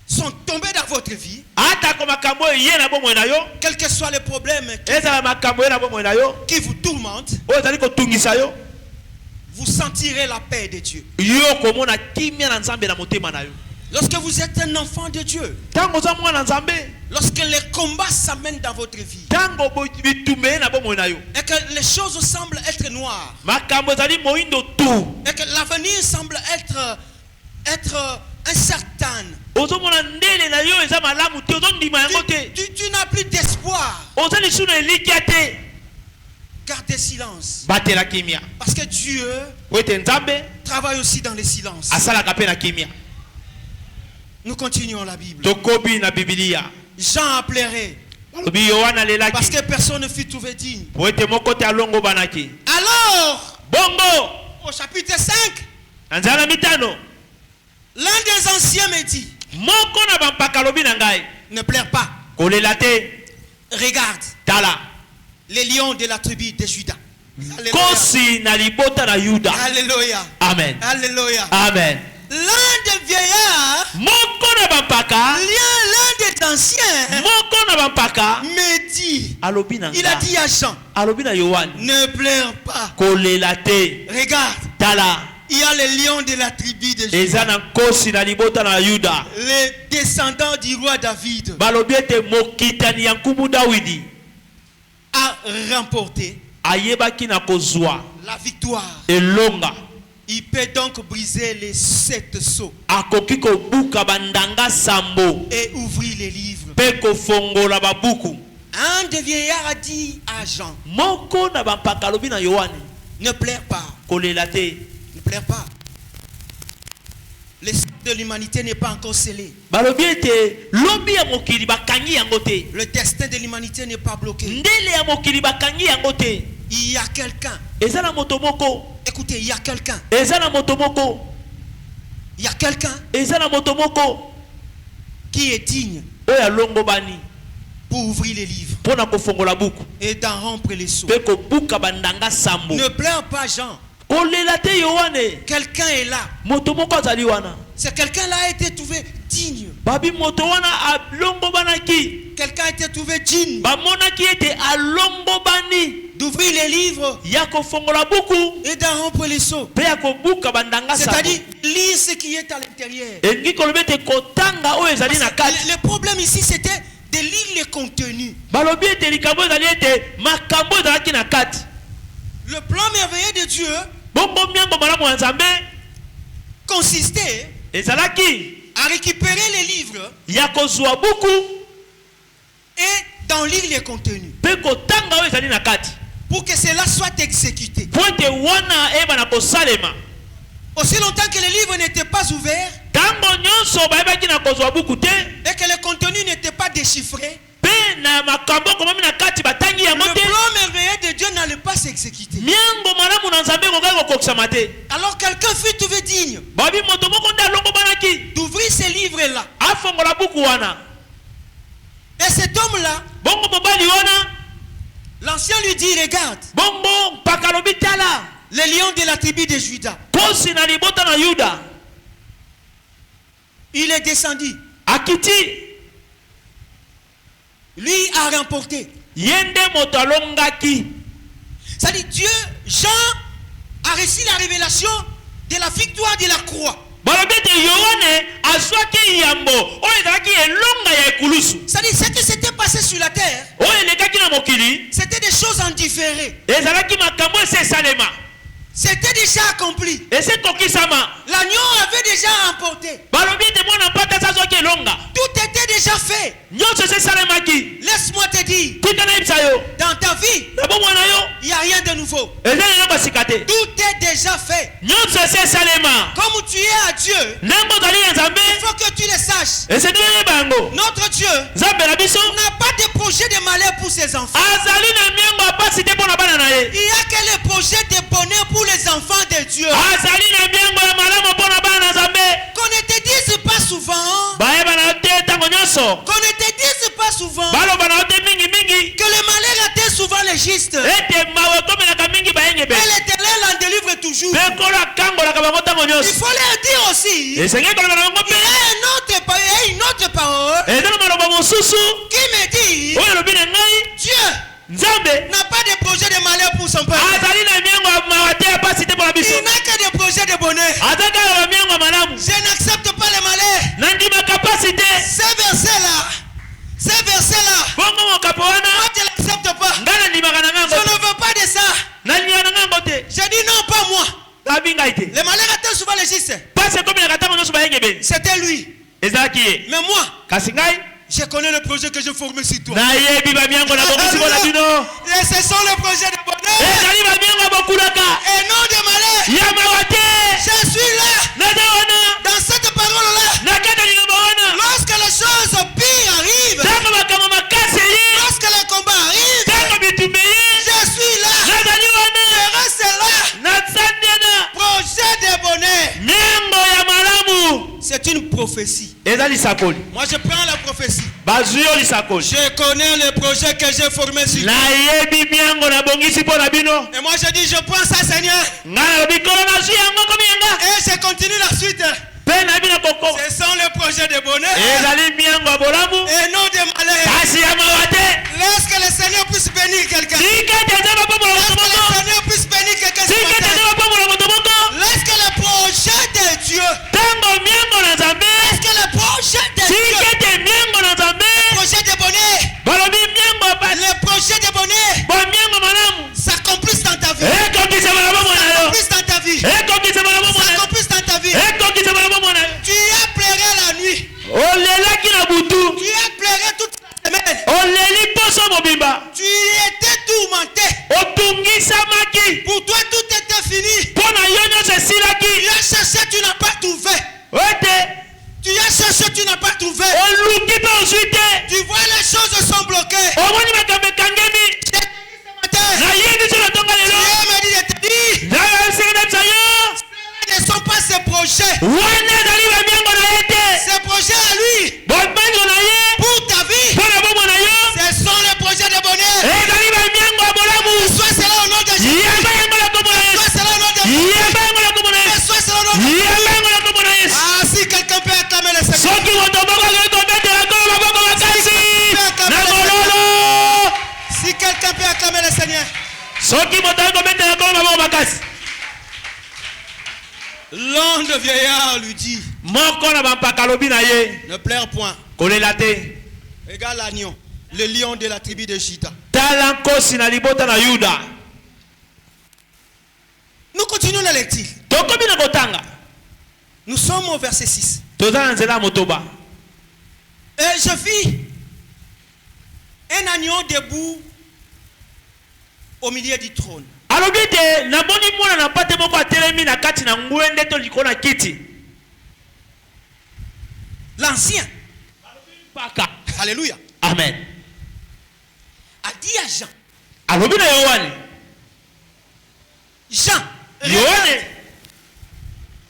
sont tombés dans votre vie, atako makambo oyo ye na bomoi na yo quels que soient les problèmes ezala makambo ye na bomoi na yo qui vous tourmentent, oyo ezali kotungisa yo vous sentirez la paix de Dieu. yo komona kimia na nzambe na motema na yo Lorsque vous êtes un enfant de Dieu, ntango oza mwana na nzambe lorsque les combats s'amènent dans votre vie ntango bitumba ye na bomoi na yo et que les choses semblent être noires makambo ezali moyindo tu et que l'avenir semble être incertain, ozomona ndele na yo eza malamu te ozondima yango te tu n'as plus d'espoir, oza lisusu na elikya te gardez silence. batela kimia Parce que Dieu po ete nzambe travaille aussi dans les silences. asalaka mpe na kimia Nous continuons la Bible. tokobi na bibilia Jean a pleuré balobi yohana parce alelaki que personne ne fut trouvé digne. po ete moko te alongobanaki Alors, bongo au chapitre 5, na nzela na mitano l'un des anciens me dit, moko na bampaka alobi na ngai ne pleure pas. kolela te Regarde tala les lions de la tribu de Juda. Alléluia. kosi na libota na yuda Alléluia. amen Alléluia. amen L'un des vieillards, moko na bampaka l'un des anciens moko na bampaka me dit, alobi na il a ngai dit à Jean, alobi na yohane ne pleure pas. kolela te Regarde, tala il y a les lions de la tribu de Juda, eza na kosi na libota na yuda les descendants du roi David, balobi ete mokitani ya nkumu dawidi a remporté ayebaki na kozwa la victoire. elonga Il peut donc briser les 7 sceaux akoki kobuka bandanga sambo et ouvrir les livres. mpe kofongola babuku Un des vieillards a dit à Jean, moko na bampaka alobi na yohane ne pleure pas, kolela te ne pleure pas. L'essai de l'humanité n'est pas encore scellé. balobi ete lobi ya mokili bakangi yango te Le destin de l'humanité n'est pas bloqué. ndele ya mokili bakangi yango te Il y a quelqu'un, eza na moto moko écoutez, il y a quelqu'un, eza na moto moko il y a quelqu'un eza na moto moko qui est digne oyo alongobani pour ouvrir les livres mpo na kofongola buku et d'en rompre les sceaux. mpe kobuka bandanga sambo Ne pleure pas, Jean. kolela te yohane Quelqu'un est là. moto moko azali wana C'est quelqu'un-là a été trouvé digne. babi moto wana alongobanaki Quelqu'un a été trouvé digne bamonaki ete alongobani d'ouvrir les livres ya kofongola buku et d'en rompre les sceaux. mpe ya kobuka bandanga sambo C'est-à-dire lire ce qui est à l'intérieur. elingi koloba ete kotanga oyo ezali na Parce kati que le problème ici, c'était de lire les contenus. balobi ete likambo ezali ete makambo ezalaki na kati Le plan merveilleux de Dieu bongo miango malamu ya nzambe consistait ezalaki à récupérer les livres ya kozwa buku et d'en lire les contenus mpe kotanga oyo ezali na kati pour que cela soit exécuté. po ete wana eyebana kosalema Aussi longtemps que les livres n'étaient pas ouverts ntango nyonso bayebaki na kozwa buku te et que les contenus n'étaient pas déchiffrés, mpe na makambo okomami na kati batangi yango le te plan merveilleux de Dieu n'allait pas s'exécuter. miango malamu na nzambe ekokaki kokokisama te Alors quelqu'un fut trouvé digne babi moto moko nde alongobanaki d'ouvrir ces livres-là. afongola buku wana Et cet homme-là, bongo mobali wana l'ancien lui dit, regarde, bongo mpaka alobi tala le lion de la tribu de Juda, kosi na libota na Yuda il est descendu. akiti Lui a remporté. yende moto alongaki. C'est-à-dire Dieu, Jean a reçu la révélation de la victoire de la croix. balobi ete Yohane azwaki yambo oyo ezalaki elonga ya ekulusu C'est-à-dire ce qui s'était passé sur la terre, oyo elekaki na mokili c'était des choses en différé. ezalaki makambo ese esalema C'était déjà accompli. esekokisama. L'agneau avait déjà remporté. balobi ete mwana mpaka asa azwaki elonga Tout était déjà fait. nyonso ese esalemaki. Laisse-moi te dire, tika nayebisa yo dans ta vie, na bomoi na yo il n'y a rien de nouveau. eza eloko sika te. Tout est déjà fait. nyonso ese esalema. Comme tu es à Dieu, ndenge ozali na nzambe il faut que tu le saches. esengeli oyeba yango. Notre Dieu nzambe na biso n'a pas de projet de malheur pour ses enfants. azali na miango apasi te mpo na bana na ye. Il n'y a que le projet de bonheur pour les enfants de Dieu. azali na miango ya malamu mpo na bana na nzambe. Qu'on ne te dise pas souvent, bayeba na yo te ntango nyonso. qu'on ne te dise pas souvent baloba na yo te mingimingi que le malheur atteint souvent les justes. ete mawe ekomelaka mingi bayengebe. Et l'Éternel en délivre toujours. mpe nkolo akangolaka bango ntango Il nyonso. faut leur dire aussi, esengeli koloba na bango il y mpe a une autre parole eza na maloba mosusu qui me dit, oyo elobi na ngai Dieu nzambe n'a pas de projet de malheur pour son peuple. azali na miango ya mawa te apasi te mpo na biso. Il n'a que des projets de bonheur. aza kaka na miango ya malamu. Je n'accepte pas le malheur. nandimaka pasi te. Ces versets-là, bongo mokapo wana moi je ne l'accepte pas. ngai nandimaka na Je ngango ne veux pas de ça. nandimaka na ngango te. Je dis non, pas moi. abi ngai te. Le malheur atteint souvent les justes. pasi ekomelaka ntango nyonso bayengebeni. C'était lui. ezalaki ye. Mais moi, kasi ngai je connais le projet que j'ai formé sur toi. nayebi bamiango na bongisi mpo na bino. Et ce sont les projets de bonheur ezali bamiango ya bokulaka et non de malheur. ya mawa te. Je suis là naza wana dans cette parole-là. na kati ya liloba wana. Lorsque les choses pires arrivent, ntango makambo makasi ye lorsque les combats arrivent, ntango bitumba ye je suis là. nazali wana Je reste là. nasandiana. Projet de bonheur. miango ya malamu C'est une prophétie. eza lisakoli. Moi, je prends la prophétie. bazwi yo lisakoli. Je connais le projet que j'ai formé sur toi. nayebi miango na bongisi mpo na bino. Et moi, je dis, je prends ça, Seigneur. ngai nalobi kolo nazwi yango komi yanga. Et je continue la suite. mpe nayebi na koko Ce sont les projets de bonheur ezali miango ya bolamu et non de malheur. kasi ya mawa te. Lorsque le Seigneur puisse bénir quelqu'un. tika ete eza bapombola moto Lorsque le moko. Seigneur puisse bénir quelqu'un ce tika ete matin. eza bapombola moto moko. Lorsque le projet de Dieu. ntango miango na nzambe. Lorsque le projet de tika Dieu. ete miango na nzambe. Projet de bonheur. balobi miango ya basi. Le projet de bonheur bamiango malamu s'accomplisse dans ta vie. ekokisama na bomoi na yo. S'accomplisse dans ta vie. ekokisama na bomoi na yo. S'accomplisse dans ta vie. ekokisama na bomoi na yo. Tu as pleuré la nuit. olelaki na butu. Tu as pleuré toute la semaine. oleli poso mobimba. Tu étais tourmenté. otungisamaki. Pour toi, tout était fini. mpo na yo nyonso Tu esilaki. as cherché, tu n'as pas trouvé. ete Tu as cherché, tu n'as pas trouvé. oluki mpe ozwi te. Tu vois, les choses sont bloquées. omoni makambo ekangemi. Je te dis ce matin. nayebi so na ntonga lelo. Dieu m'a dit de te dire. nayosengi na bisa yo. Ce ne sont pas ses projets. wana ezali bamiango na ye te. Ses projets à lui. bomango na ye Pour ta vie. mpo na bomoi na yo. Ce sont les projets de bonheur. ezali bamiango ya bolamu. Sois cela au nom de Jésus. yeba yango na kombo na Sois yesu. cela au nom de Jésus. yeba yango na kombo na yesu. Sois cela au nom de Jésus. yeba yango na kombo na yesu. Ah, si quelqu'un peut acclamer le Seigneur. soki moto moko akei kobetela kolo maboko makasi na mololo. Si quelqu'un peut acclamer le Seigneur. soki moto akei kobetela kolo maboko makasi. L'un de vieillard lui dit, moko na bampaka alobi na ye ne pleure point. kolela te. Regarde l'agneau, le lion de la tribu de Juda. tala nkosi na libota na yuda. Nous continuons la lecture. tokomi na kotanga. Nous sommes au verset 6. toza na nzela ya motoba. Et je vis un agneau debout au milieu du trône. alobi te namoni mwana na mpate moko atelemi na kati na ngwende to likolo na kiti. L'ancien, mpaka alléluia, amen. a dit à Jean, alobi na yohane. Jean, yohane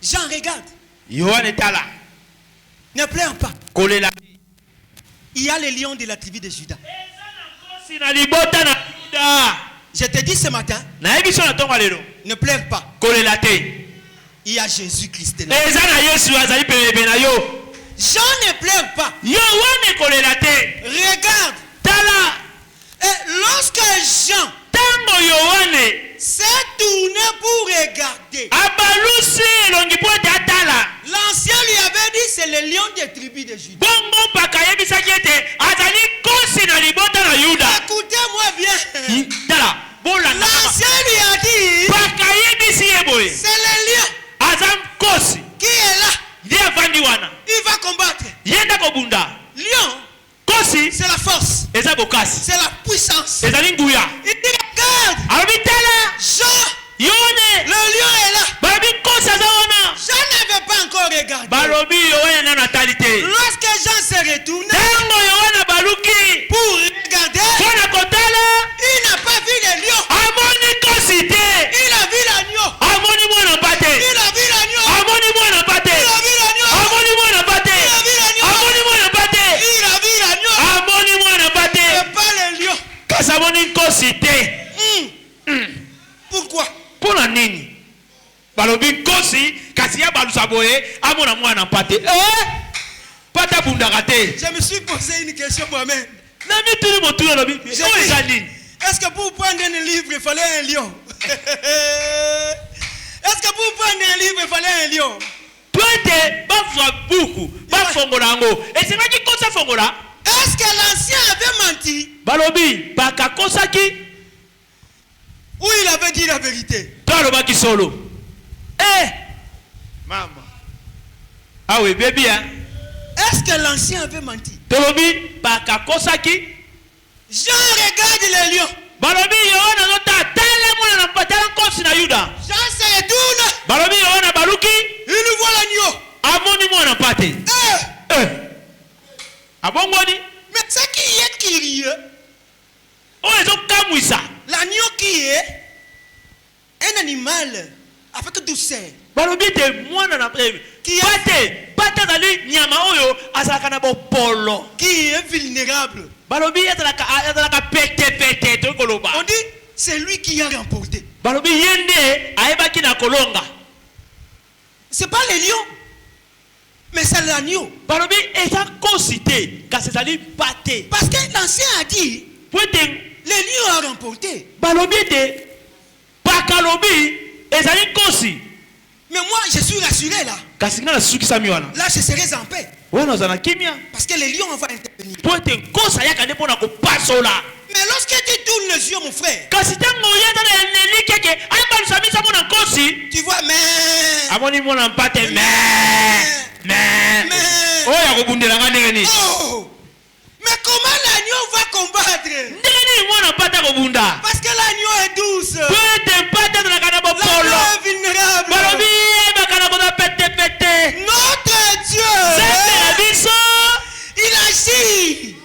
Jean, regarde, yohane tala ne pleure pas. kolela. Il y a le lion de la tribu de Juda. eza na nkosi na libota na yuda. Je te dis ce matin, nayebi so na ntongo ya lelo Ne pleure pas. kolela te. Il y a Jésus-Christ là. Eza na Yesu azali pembeni na yo. Jean ne pleure pas. Yo wane kolela te. Regarde. Tala. Et lorsque Jean Tango Yohane s'est tourné pour regarder, abalusi elongi po te atala. l'ancien lui avait dit c'est le lion des tribus de Juda. Bongo paka yebisaki ete azali kosi na libota na Yuda. Écoutez-moi bien. Tala. Bolanda. L'ancien lui a dit Paka yebisi yeboye. c'est le lion Azam kosi. qui est là. Ndi avandi wana. Il va combattre. Yenda kobunda. Lion, Kosi. c'est la force, Eza bokasi. c'est la puissance. Ezali nguya. Il dit regarde, Alobi tala. Jean, Yone. le lion est là. Balobi kosi aza wana. Jean n'avait pas encore regardé. Balobi Yohane na natalité. Lorsque Jean s'est retourné Tango Yohane baluki. pour regarder, Fona kotala. il n'a pas vu le lion. Amoni kosi te. Il a vu l'agneau. Amoni mwana pate. Il a vu l'agneau. Amoni mwana pate. Il a vu l'agneau. Amoni mwana pate. Il a vu l'agneau. Amoni mwana pate. Il a vu l'agneau. Amoni mwana pate. Et pas le lion. Kasi amoni kosi te. Pourquoi? Pona nini? Balobi kosi kasi ya balusa boye amona mwana pate. Pata bundaka te. Je me suis posé une question moi-même. Na mituni motu ya lobi. J'ai O dit, ezali. est-ce que pour prendre un livre, il fallait un lion? Est-ce que pour prendre un livre, il fallait un lion? Twete bafwa buku bafongola yango. Esengaki kosa fongola. Est-ce que l'ancien avait menti Balobi bakakosaki ou il avait dit la vérité? to alobaki solo. Mama. Ah oui, baby hein. Est-ce que l'ancien avait menti? Tolobi bakakosaki. Jean regarde le lion. Balobi Yohana nota tala mwana na patala kosi na Yuda. Jean se retourne. Balobi Yohana baluki. Il voit l'agneau. Amoni mwana pate. Abongoni. Mais c'est qui est curieux? O ezo kamwisa. L'agneau qui est un animal avec douceur. Balobi te mwana na Qui est, pate dali nyama oyo azalaka na bopolo. qui est vulnérable. Balobi azalaka pete to koloba. On dit c'est lui qui a remporté. Balobi yende ayebaki na kolonga. C'est pas le lion, mais c'est l'agneau. Balobi eza kosite kasi ezali pate. Parce que l'ancien a dit Poete le lion a remporté. balobi te bakalobi ezali kosi. Mais moi je suis rassuré là. Kasi nga na sukisami wana. Là je serai en paix. Wana ozala kimia. Parce que le lion va intervenir. Poete kosa yaka nde mpona kopasola. Mais lorsque tu tournes les yeux mon frère, Kasi tango oyeza na eleli keke ayebalusa misa mona kosi. tu vois mais Amoni mwana mpate me. Oyo akobundelanga ndenge nini? oh, mais comment l'agneau va combattre? Ndenge nini mwana mpate akobunda? Parce que l'agneau est douce. Poete mpate ezalaka na bopolo. L'agneau est vulnérable. Balobi yebaka na koza pete. Notre Dieu, Nzambe na biso. il agit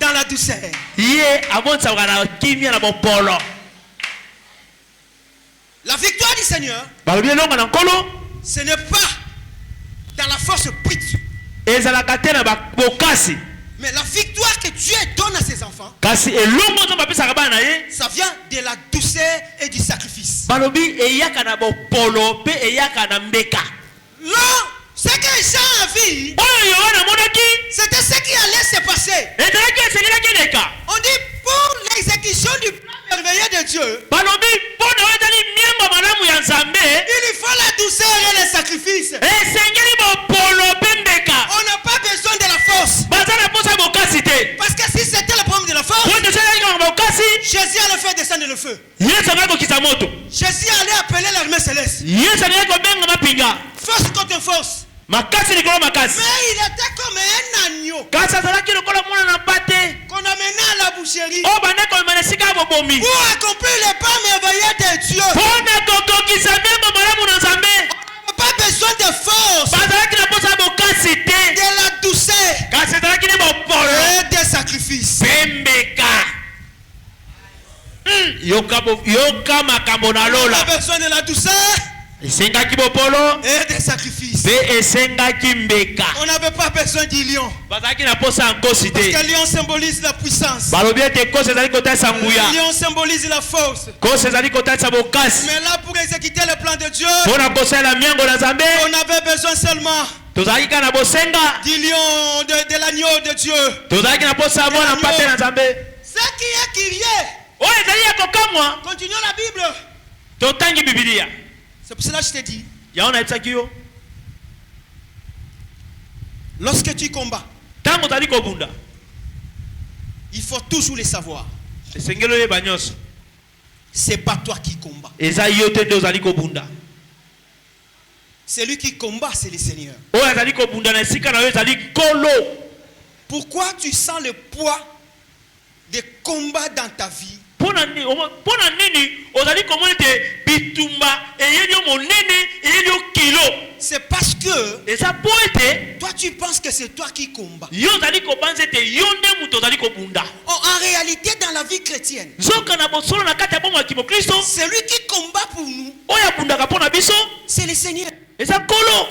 dans la douceur. Ye amonisaka na kimia na bopolo. La victoire du Seigneur, Balobi elonga na nkolo. ce n'est pas dans la force brute, Ezalaka te na bokasi. mais la victoire que Dieu donne à ses enfants, Kasi elongo nzambe apesaka bana na ye. ça vient de la douceur et du sacrifice. Balobi eyaka na bopolo pe eyaka na mbeka. Non, ce que Jean a vu, Oyo Yohana amonaki c'était ce qui allait se passer. ezalaki eselelaki eleka. On dit pour l'exécution du plan merveilleux de Dieu, Balobi mpona oyo ezali miembo malamu ya Nzambe. il faut la douceur et le sacrifice. Esengeli bopolo pe mbeka. On n'a pas besoin de la force. Baza na posa bokasi te. Parce que si c'était le problème de la force, Pote ezalaki na bokasi. Jésus allait faire descendre le feu. Yesu akali kokisa moto. Jésus allait appeler l'armée céleste. Yesu akali kobenga mapinga. Force contre force. Makasi likolo makasi. Mais il était comme un agneau Kasi azalaki lokola mwana na pate. qu'on amenait à la boucherie Oyo banda komema na esika ya bobomi. pour accomplir les pas merveilleux de Dieu. Mpona kokokisa miembo malamu na Nzambe. On n'a pas besoin de force, Bazalaki na posa bokasi te. de la douceur Kasi ezalaki ne bopolo. et des sacrifices. Pembeka. Yoka makambo na On lola. a besoin de la douceur esengaki bopolo et des sacrifices. pe esengaki mbeka On n'avait pas besoin du lion. bazalaki na posa ya nkosi Parce te que le lion symbolise la puissance. balobi ete nkosi ezali kotalisa nguya Le lion symbolise la force. nkosi ezali kotalisa bokasi Mais là, pour exécuter le plan de Dieu, mpo na kosalela miango na nzambe on avait besoin seulement tozalaki kaka na bosenga du lion, de l'agneau de Dieu. tozalaki na posa ya mwana mpate na nzambe Ce qui est crié, oyo ezali ya kokamwa continuons la Bible. totangi bibilia C'est pour cela que je t'ai dit, yango nayebisaki yo lorsque tu combats, ntango ozali kobunda il faut toujours le savoir. esengeli oyeba nyonso C'est pas toi qui combats. eza yo te nde ozali kobunda Celui qui combat, c'est le Seigneur. oyo azali kobunda na esika na yo ezali nkolo. Pourquoi tu sens le poids des combats dans ta vie? Pona nini ozali komona ete bitumba eyeli yo monene eyeli yo kilo C'est parce que eza po ete toi tu penses que c'est toi qui combats. yo ozali kobanza ete yo nde moto ozali kobunda En réalité, dans la vie chrétienne, nzoka na bosolo na kati ya bomoi ya kimokristo celui qui combat pour nous, oyo abundaka mpo na biso c'est le Seigneur. eza nkolo.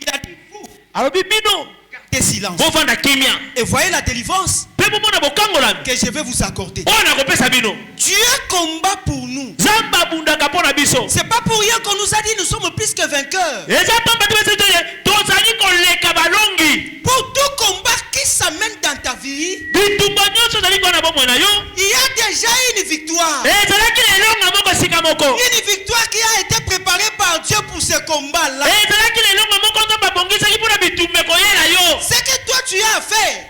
Il a dit, vous, alobi bino gardez silence. bovanda kimia Et voyez la délivrance mpe bomona bokangolami que je vais vous accorder. oyo nakopesa bino. Dieu combat pour nous. nzambe abundaka mpo na biso C'est pas pour rien qu'on nous a dit nous sommes plus que vainqueurs. eza pamba te bese toye tozali koleka balongi. Pour tout combat qui s'amène dans ta vie, bitumba nyonso ozali kona na bomoi na yo il y a déjà une victoire. ezalaki na elonga moko sika moko Une victoire qui a été préparée par Dieu pour ce combat-là. ezalaki na elonga moko nzambe abongisaki mpo na bitumba koyela yo. Ce que toi tu as à faire,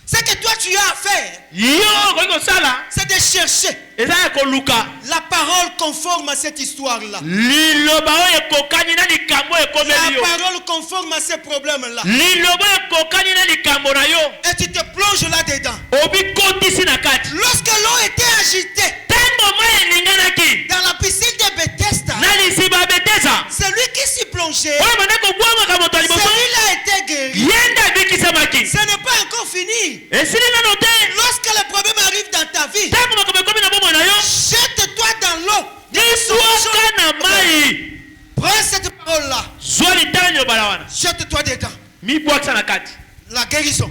ce que toi tu as à faire, yo okoki kosala c'est de chercher eza ya koluka la parole conforme à cette histoire-là. liloba oyo ekokani na likambo La ekomeli yo. parole conforme à ces problèmes-là. liloba oyo ekokani na likambo na yo Et tu te plonges là-dedans. obikotisi na kati. Lorsque l'eau était agitée ntango mai eninganaki dans la piscine de Bethesda, na lisiba ya betesa celui qui s'y plongeait, oyo banda kobwamaka moto ya liboso celui-là était guéri. ye nde abikisamaki. Ce n'est pas encore fini. esili nano te Lorsque le problème arrive dans ta vie, ntango makambo ekomi na bomoi na yo jette-toi dans l'eau. liswaka na mai. Prends cette parole-là. zwa litala nyobala wana Jette-toi dedans. mibwakisa na kati. La guérison,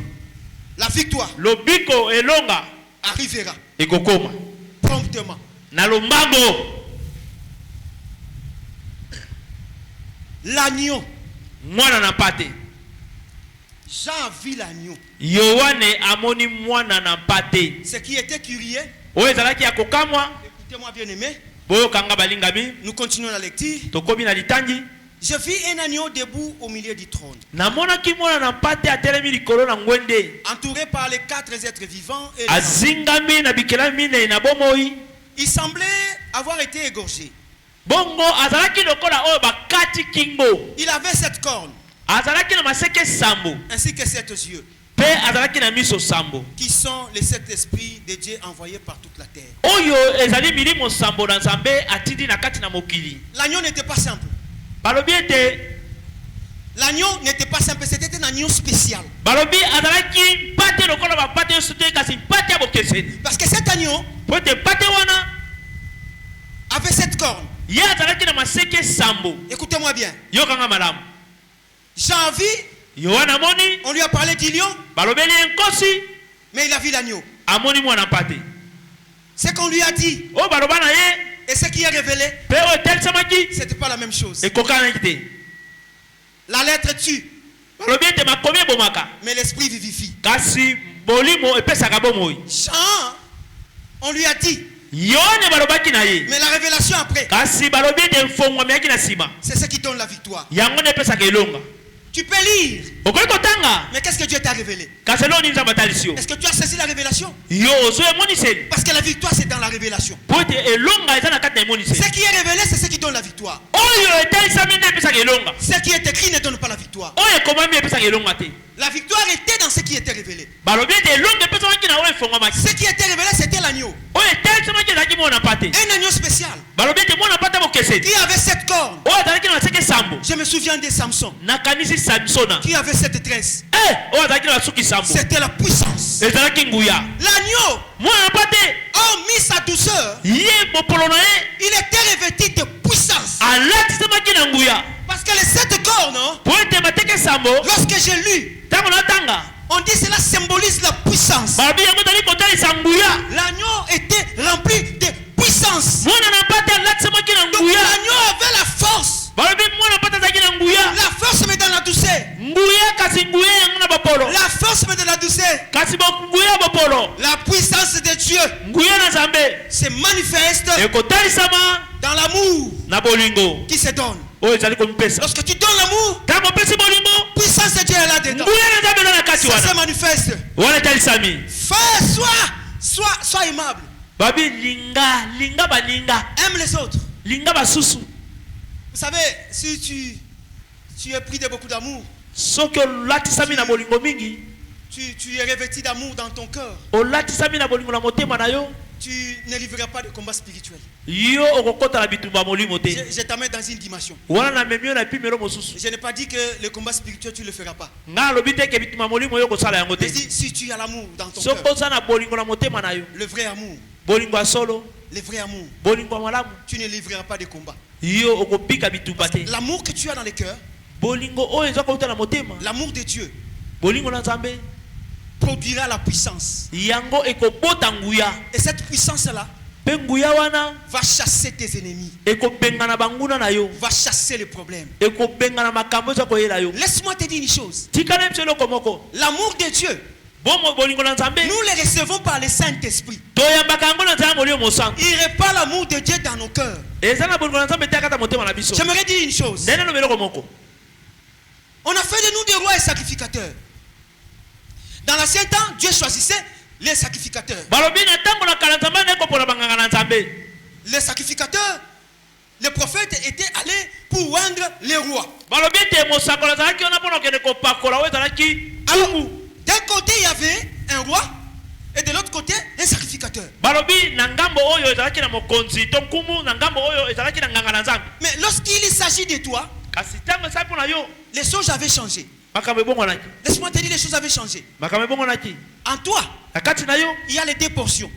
la victoire lobiko elonga arrivera ekokoma promptement. na lombango. L'agneau. mwana na mpate. Jean a vu l'agneau. yohane amoni mwana na mpate Ce qui était curieux, oyo ezalaki ya kokamwa. écoutez-moi bien aimé, boyokanga balingami nous continuons la lecture. tokomi na litangi. Je vis un agneau debout au milieu du trône, namonaki mwana na mpate atelemi likolo na ngwende entouré par les 4 êtres vivants. Et azingami na bikelami minei na bomoi. il semblait avoir été égorgé. bongo azalaki lokola oyo bakati kingo. Il avait 7 cornes, azalaki na maseke sambo ainsi que 7 yeux, mpe azalaki na miso sambo qui sont les 7 esprits de Dieu envoyés par toute la terre. oyo ezali milimo sambo na nzambe atindi na kati na mokili. L'agneau n'était pas simple. balobi ete L'agneau n'était pas simple, c'était un agneau spécial. balobi azalaki mpate lokola bapate nyonso te kasi mpate ya bokeseni. Parce que cet agneau po ete mpate wana avait 7 cornes. ye azalaki na maseke sambo. Écoutez-moi bien. yokanga malamu. Jean a vu, yohana amoni on lui a parlé du lion, balobeli ye nkosi mais il a vu l'agneau. amoni mwana mpate. Ce qu'on lui a dit oyo baloba na ye et ce qui est révélé, mpe oyo etelisamaki c'était pas la même chose. ekokanaki te. La lettre tue, balobi ete makomi ebomaka mais l'esprit vivifie. kasi bolimo epesaka bomoi. Jean, on lui a dit, yohane balobaki na ye mais la révélation après, kasi balobi ete mfongwami yaki na nsima c'est ce qui donne la victoire. yango nde epesaka elonga. Tu peux lire, okoki kotanga mais qu'est-ce que Dieu t'a révélé? kasi eloo nini nzambe atalisi yo. Est-ce que tu as saisi la révélation? yo ozo emoniseli Parce que la victoire, c'est dans la révélation. po ete elonga eza na kati na emoniseli. Ce qui est révélé, c'est ce qui donne la victoire. oyo etalisami nde epesaka elonga. Ce qui est écrit ne donne pas la victoire. oyo ekomami epesaka elonga te. La victoire était dans ce qui était révélé. balobi ete elonga epesamaki na oyo efongwamaki. Ce qui était révélé, c'était l'agneau. oyo etalisamaki ezalaki mwana mpate. Un agneau spécial balobi ete mwana mpate bokeseni qui avait 7 cornes. oyo azalaki na baseke sambo Je me souviens de Samson nakanisi samsona qui avait cette tresse. oyo azalaki na basuki sambo C'était la puissance. ezalaki nguya L'agneau mwana pa te a mis sa douceur. ye mopolo na ye Il était revêtu de puissance. alatisamaki na nguya Parce que les 7 cornes, po ete bateke sambo lorsque j'ai lu, ntango natanga on dit cela symbolise la puissance. balobi yango ezali kotalisa nguya L'agneau était rempli de puissance. mwana na pa te alatisamaki na Donc nguya l'agneau avait la force. balobi mwana pa te azalaki na nguya La force mais dans la douceur. nguya kasi nguya yango na bopolo La force mais dans la douceur. kasi nguya bopolo La puissance de Dieu nguya na nzambe se manifeste ekotalisama dans l'amour na bolingo qui se donne. oyo ezali komipesa Lorsque tu donnes l'amour, ntango opesi bolingo puissance de Dieu est là dedans. nguya na nzambe eza na kati Ça se wana manifeste. wana etalisami Frère, sois aimable. babi linga balinga Aime les autres. linga basusu Vous savez, si tu es pris de beaucoup d'amour, soki olatisami na bolingo mingi tu es revêtu d'amour dans ton cœur, olatisami na bolingo na motema na yo tu ne livreras pas de combat spirituel. yo okokota na bitumba molimo te Je t'amène dans une dimension. wana na memi yo na epimelo mosusu Je n'ai pas dit que le combat spirituel, tu ne le feras pas. nga alobi te ke bitumba molimo yo kosala yango te Je dis, si tu as l'amour dans ton soki cœur, oza na bolingo na motema na yo le vrai amour, bolingo ya solo le vrai amour, bolingo ya malamu tu ne livreras pas de combat. yo okobika bitumba te L'amour que tu as dans le cœur, bolingo oyo eza kouta na motema l'amour de Dieu, bolingo na nzambe produira la puissance. yango ekobota nguya Et cette puissance-là mpe nguya wana va chasser tes ennemis, ekobengana banguna na yo va chasser les problèmes. ekobengana makambo eza koyela yo Laisse-moi te dire une chose. tikana biso eloko moko L'amour de Dieu, bomo bolingo na nzambe nous le recevons par le Saint-Esprit. toyambaka yango na nzambe molio mosantu Il répand l'amour de Dieu dans nos cœurs. eza na bolingo na nzambe te akata motema na biso J'aimerais dire une chose. ndenge loba eloko moko On a fait de nous des rois et sacrificateurs. Dans l'ancien temps, Dieu choisissait les sacrificateurs. balobi na ntango na kala nzambe nekopona banganga na nzambe Les sacrificateurs, les prophètes étaient allés pour oindre les rois. balobi ete mosakolo azalaki wana mpona okende kopakola oyo ezalaki Alors, tungu d'un côté, il y avait un roi et de l'autre côté, un sacrificateur. balobi na ngambo oyo ezalaki na mokonzi to nkumu na ngambo oyo ezalaki na nganga na nzambe Mais lorsqu'il s'agit de toi, kasi ntango ezali mpona yo les choses avaient changé. makambo ebongonaki Laisse-moi te dire, les choses avaient changé. makambo ebongonaki En toi, na kati na yo il y a les 2 portions.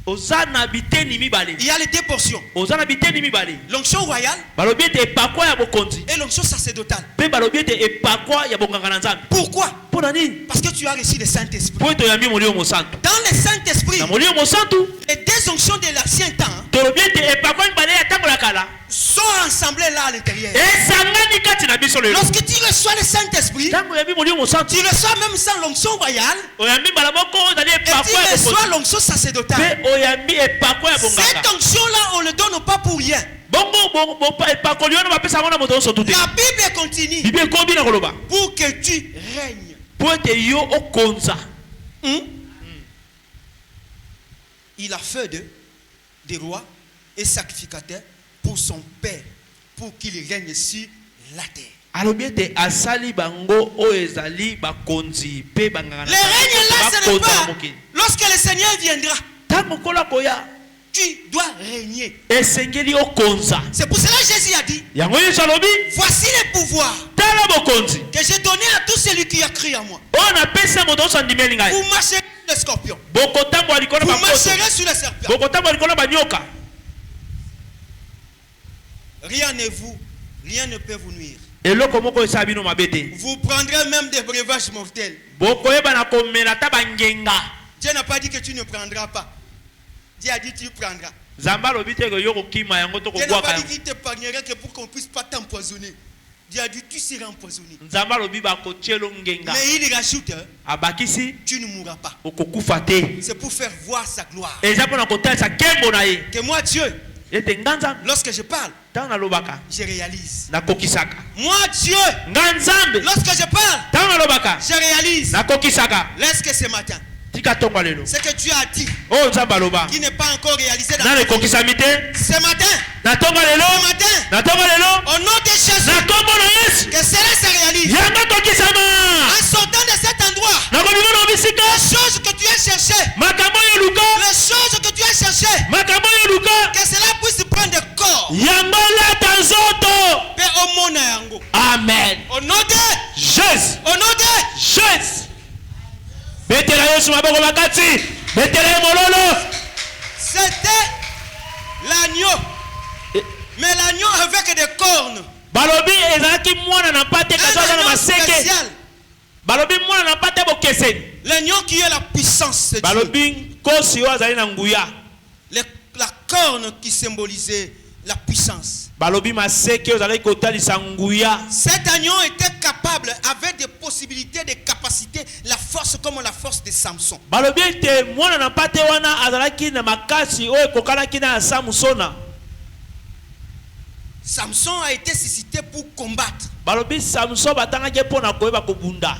oza na biteni mibale Il y a les 2 portions. oza na biteni mibale L'onction royale balobi ete epakwa ya bokonzi et l'onction sacerdotale. mpe balobi ete epakwa ya bonganga na nzambe Pourquoi? mpona nini Parce que tu as reçu le Saint-Esprit. mpo ete oyambi molio mosantu Dans le Saint-Esprit, na molio mosantu les 2 onctions de l'ancien temps tolobi ete epakwa mibale ya ntango ya kala sont ensemblées là à l'intérieur. esangani kati na biso lelo Lorsque tu reçois le Saint-Esprit, ntango oyambi molio mosantu tu reçois même sans l'onction royale oyambi mbala moko oyo ezali et tu epakwa ya reçois bokonzi l'onction sacerdotale. mpe oyambi epakwa ya Cette bonganga onction-là, on ne le donne pas pour rien. bongo epakoli wana bapesa yango na moto nyonso tu te La Bible continue bibi ekomi na koloba pour que tu règnes. mpo ete yo okonza Il a fait des rois et sacrificateurs pour son Père, pour qu'il règne sur la terre. alobi ete asali bango oyo ezali bakonzi mpe banganga Le règne là, ce n'est bakonza na pas mokili lorsque le Seigneur viendra, ntango kola koya tu dois régner. esengeli okonza C'est pour cela que Jésus a dit, yango yesu alobi voici les pouvoirs tala bokonzi que j'ai donné à tout celui qui a cru en moi. oyo napesi moto nyonso andimeli ngai Vous marcherez sur les scorpions. bokotambola likolo Vous na bakoso marcherez sur les serpents. bokotambola likolo na banyoka Rien ne peut vous nuire. eloko moko esala bino mabe te Vous prendrez même des breuvages mortels. bokoyeba na komela ta bangenga Dieu n'a pas dit que tu ne prendras pas. Dieu a dit tu prendras. nzambe alobi te yo kokima yango to Dieu n'a pas kobwaka dit yango qu'il t'épargnerait que pour qu'on ne puisse pas t'empoisonner. Dieu a dit tu seras empoisonné. nzambe alobi bakotielo ngenga Mais il rajoute, abakisi tu ne mourras pas. okokufa te C'est pour faire voir sa gloire. eza mpona kotalisa nkembo na ye Que moi Dieu, ete nga nzambe lorsque je parle, ntango nalobaka je réalise. nakokisaka Moi Dieu, nga nzambe lorsque je parle, ntango nalobaka je réalise. nakokisaka Laisse-que ce matin, tika ntongo lelo ce que Dieu a dit, oyo nzambe aloba qui n'est pas encore réalisé dans nano ekokisami te ce matin, na ntongo ce lelo matin, na ntongo lelo au nom de Jésus, na nkombo na yesu que cela se réalise. yango ekokisama En sortant de cet endroit, nakobima na bisika les choses que tu as cherchées, makambo oyo luka les choses que tu as cherchées, makambo oyo luka que cela puisse prendre corps. yango lata nzoto omona yango. Amen. Au nom de Jésus. Au nom de Jésus. Betela Yesu maboko makati. Betela mololo. C'était l'agneau. Mais l'agneau avec des cornes. Balobi ezalaki mwana na pate kazaza na maseke. Spécial. Balobi mwana na pate bokeseni. L'agneau qui est la puissance de Dieu. Balobi kosi wa zali na nguya. La corne qui symbolisait la puissance. Balobi maseke ozalaki kotalisa nguya. Cet agneau était capable, avait des possibilités, des capacités, la force comme la force de Samson. Balobi te mwana na pate wana azalaki na makasi oyo kokanaki na Samsona. Samson a été suscité pour combattre. Balobi Samson batangaki pona koyeba kobunda.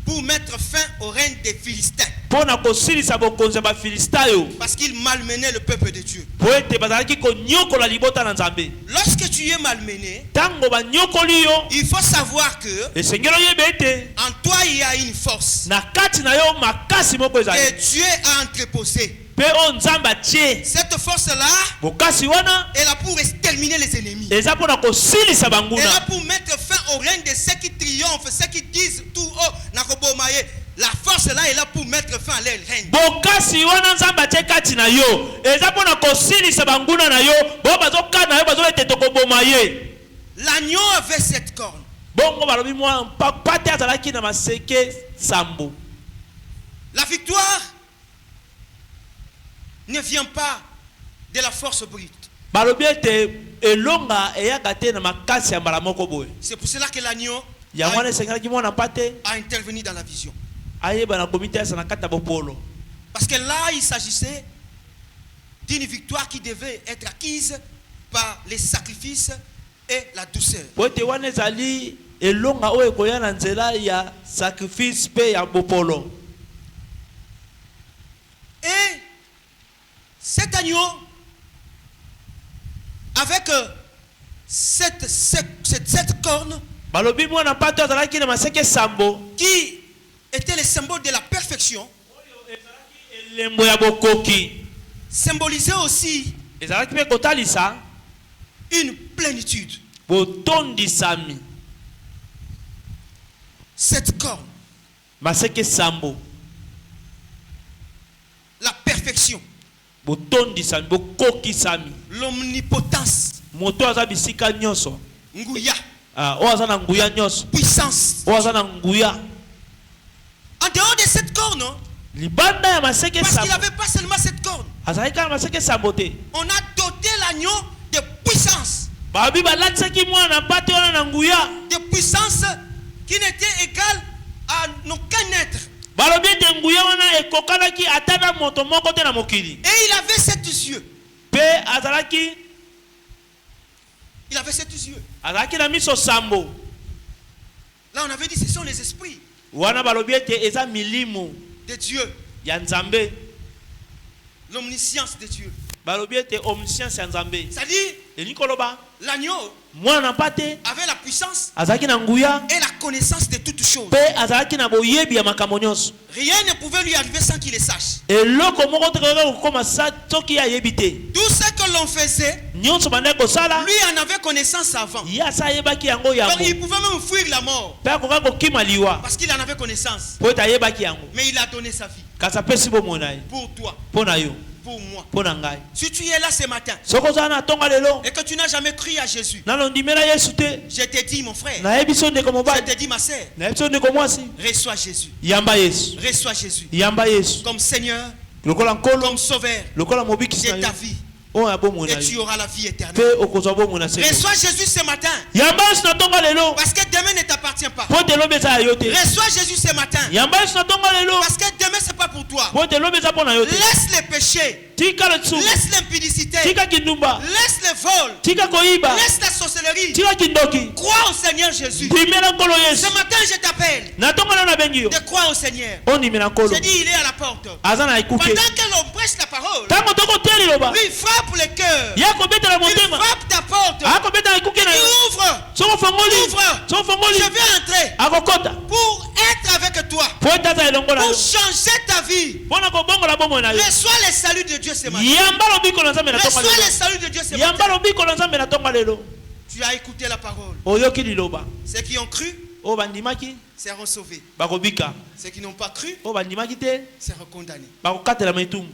Pour mettre fin au règne des Philistins. Pona kosilisa bokonzi ba Filistayo. Parce qu'il malmenait le peuple de Dieu. Poete bazalaki konyokola libota na Nzambe. Lorsque tu es malmené, Tango banyokoli yo, il faut savoir que le Seigneur yebete en toi il y a une force na kati na yo makasi moko que ezali. Dieu a entreposée. Pe o Nzamba tie. Cette force-là Bokasi wana est là pour exterminer les ennemis. eza pona kosilisa Elle est là banguna. pour mettre fin au règne de ceux qui triomphent, ceux qui disent tout haut, Nakobomaye. La force là est là pour mettre fin à leur règne. Bokasi wana Nzamba tie kati na yo. Eza pona kosilisa banguna na yo. Bo bazoka na yo bazolete tokoboma ye. L'agneau avait cette corne. Bongo balobi mwa pate azalaki na maseke sambo. La victoire ne vient pas de la force brute. Balobi ete elonga eyaka te na makasi ya mbala moko boye. C'est pour cela que l'agneau Ya mwana esengelaki mwana pate a intervenu dans la vision. ayeba na komite ya sana kata bopolo. Parce que là, il s'agissait d'une victoire qui devait être acquise par les sacrifices et la douceur. Pote wana ezali elonga oyo ekoya na nzela ya sacrifice pe ya bopolo. Et cet agneau, avec cette corne, Balobi mwana pate azalaki na maseke sambo qui était le symbole de la perfection, elembo ya bokoki. symbolisait aussi Ezalaki pe kotalisa une plénitude. botondisami. Cette corne, Maseke sambo la perfection, botondisami bokokisami. l'omnipotence, Moto aza bisika nyonso. nguya, O aza na nguya nyonso. puissance. O aza na nguya. En dehors de cette corne, Libanda ya maseke parce qu'il sambo. n'avait pas seulement cette corne, Azalaki na maseke sambo te. on a doté l'agneau de puissance. Babi balatisaki mwana pate wana na nguya. De puissance qui n'était égale à aucun être. Balobi ete nguya wana ekokanaki ata na moto moko te na mokili. Et il avait sept yeux. Pe azalaki Il avait sept yeux. azalaki na miso sambo. Là, on avait dit ce sont les esprits Wana balobi ete eza milimo de Dieu, ya Nzambe. l'omniscience de Dieu. Balobi ete omniscience ya Nzambe. C'est-à-dire, Elingi koloba l'agneau mwana pate avait la puissance azalaki na nguya et la connaissance de toutes choses. pe azalaki na boyebi ya makambo nyonso. Rien ne pouvait lui arriver sans qu'il le sache. Eloko moko te kaka kokoma sa soki ye ayebi te. Tout ce que l'on faisait, Nyonso bandaki kosala lui en avait connaissance avant. ye asa ayebaki yango Donc yango. il pouvait même fuir la mort Pe akoka kokima liwa parce qu'il en avait connaissance. po ete ayebaki yango. Mais il a donné sa vie Kasi apesi bomoi na ye pour toi, mpo na yo pour moi. mpo na ngai. Si tu es là ce matin Soki ozala na ntonga lelo et que tu n'as jamais crié à Jésus, nalondimela Yesu te, je te dis mon frère, nayebi so ndeko je mobali, te dis ma sœur, nayebi so ndeko mwasi, reçois Jésus. yamba Yesu, Reçois Jésus yamba Yesu comme Seigneur, lokola nkolo, comme Sauveur lokola mobikisi de na ta yo vie. oyo ya bomoi na Et tu yo auras la vie éternelle. mpe okozwa bomoi na se. Reçois Jésus ce matin. Yamba Yesu na ntonga lelo Parce que demain ne t'appartient pas. mpo ete lobi eza ya yo te. Reçois Jésus ce matin. Yamba Yesu na ntonga lelo Parce que demain c'est pas pour toi. mpo ete lobi eza mpo na yo te. Laisse les péchés. Tika lesumu, Laisse l'impudicité. tika kindumba, Laisse le vol. tika koyiba, Laisse la sorcellerie. tika kindoki. Crois au Seigneur Jésus. Ndimela nkolo Yesu. Ce matin je t'appelle Na ntonga lelo nabengi yo de croire au Seigneur. ondimela nkolo. J'ai dit il est à la porte. Aza na ekuke. Pendant que l'on prêche la parole, Tango tokotia liloba lui il frappe le cœur. ya kobetela Il motema frappe ta porte. akobetela ekuke na Il yo. ouvre. Soko fongoli, Ouvre. soko fongoli Je vais entrer akokota pour être avec toi. po ete aza elongo na Pour yo changer ta vie. mpona kobongola bomoi na yo. Reçois le salut de Dieu ce matin. Yamba lobiko na Nzambe na tonga Reçois le lelo. salut de Dieu ce Yamba matin. lobiko na Nzambe na tonga lelo. Tu as écouté la parole. oyoki liloba Ceux qui ont cru o bandimaki seront sauvés. bakobika Ceux qui n'ont pas cru o bandimaki te seront condamnés. bakokatela metumbu.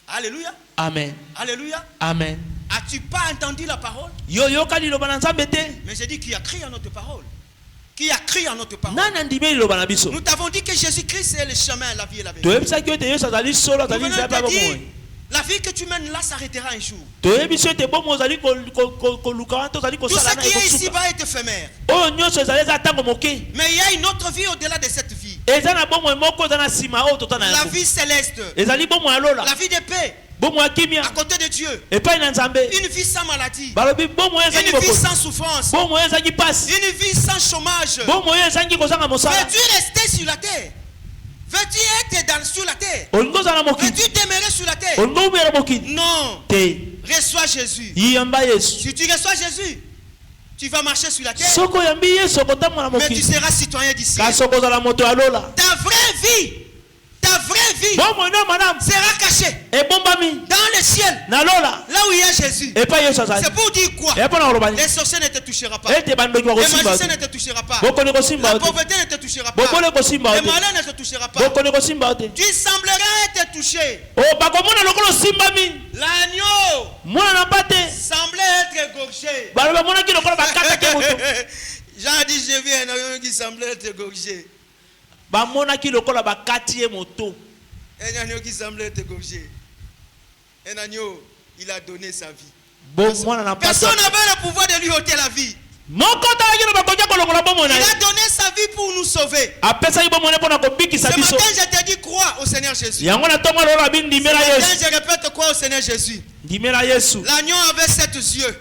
Alléluia. Amen. Alléluia. Amen. As-tu pas entendu la parole? Yo yoka liloba na nzambe te. Mais j'ai dit qui a cru en notre parole. Qui a cru en notre parole? Nani andimi liloba na biso? Nous t'avons dit que Jésus-Christ est le chemin, la vie et la vérité. Toyebisaki ete Yesu azali solo Nous azali venons nzambe de te dire, bomoi. la vie que tu mènes là s'arrêtera un jour. Toyebiso ete bomoi ozali koluka wana tozali Tout ce kosala na qui est ekosuka. ici-bas est éphémère. Oyo nyonso ezali eza ntango moke. Mais il y a une autre vie au-delà de cette vie. Eza na bomoi moko eza na nsima oyo tota na La yango. vie céleste. Ezali bomoi ya lola. La vie de paix. Bomoi ya À kimia. côté de Dieu. Epai na nzambe. Une vie sans maladie. Balobi bomoi ezali Une vie bokono. sans souffrance. Bomoi ezali pasi. Une vie sans chômage. Bomoi ezali kozanga mosala. Veux-tu rester sur la terre? Veux-tu être sur la terre? Olingo ozala mokili. Veux-tu demeurer sur la terre? Olingo ubela mokili. Non. Te. Reçois Jésus. Yiyamba Yesu. Si tu reçois Jésus, tu vas marcher sur la terre. Soko yambi Yesu okotambola Mais tu mokili. seras citoyen d'ici. Kasi okozala moto ya lola. Ta vraie vie Bomoi no madame. sera cachée Ebombami dans le ciel, na lola. là où il y a Jésus. Epai Yesu azali. C'est pour dire quoi? Epo na koloba Les nini? sorciers ne te toucheront pas. Ete bandoki Les bakosimba magiciens te. ne te toucheront pas. Bokoni kosimba La te. pauvreté ne te touchera pas. Bokoni kosimba Le te. malheur ne te touchera pas. Bokoni kosimba te. Tu sembleras être touché. O bakomona lokolo simbami. L'agneau Mwana na pate. semblait être égorgé. Balo bamonaki lokolo bakataki moto. Jean a dit, j'ai vu un agneau qui semblait être égorgé. Bamonaki lokolo bakati ye moto. Un agneau qui semblait être égorgé. Un agneau, il a donné sa vie. Bon mwana na pate. Personne n'avait le pouvoir de lui ôter la vie. Moko talaki no bakokia kolongola bomoi na Il ye. a donné sa vie pour nous sauver. Apesaki bomoi mpona kobikisa Ce biso. matin, je te dis, crois au Seigneur Jésus. Yango na ntongo lelo abi Ce ndimela matin, Yesu. je répète, crois au Seigneur Jésus. Ndimela Yesu. L'agneau avait 7 yeux,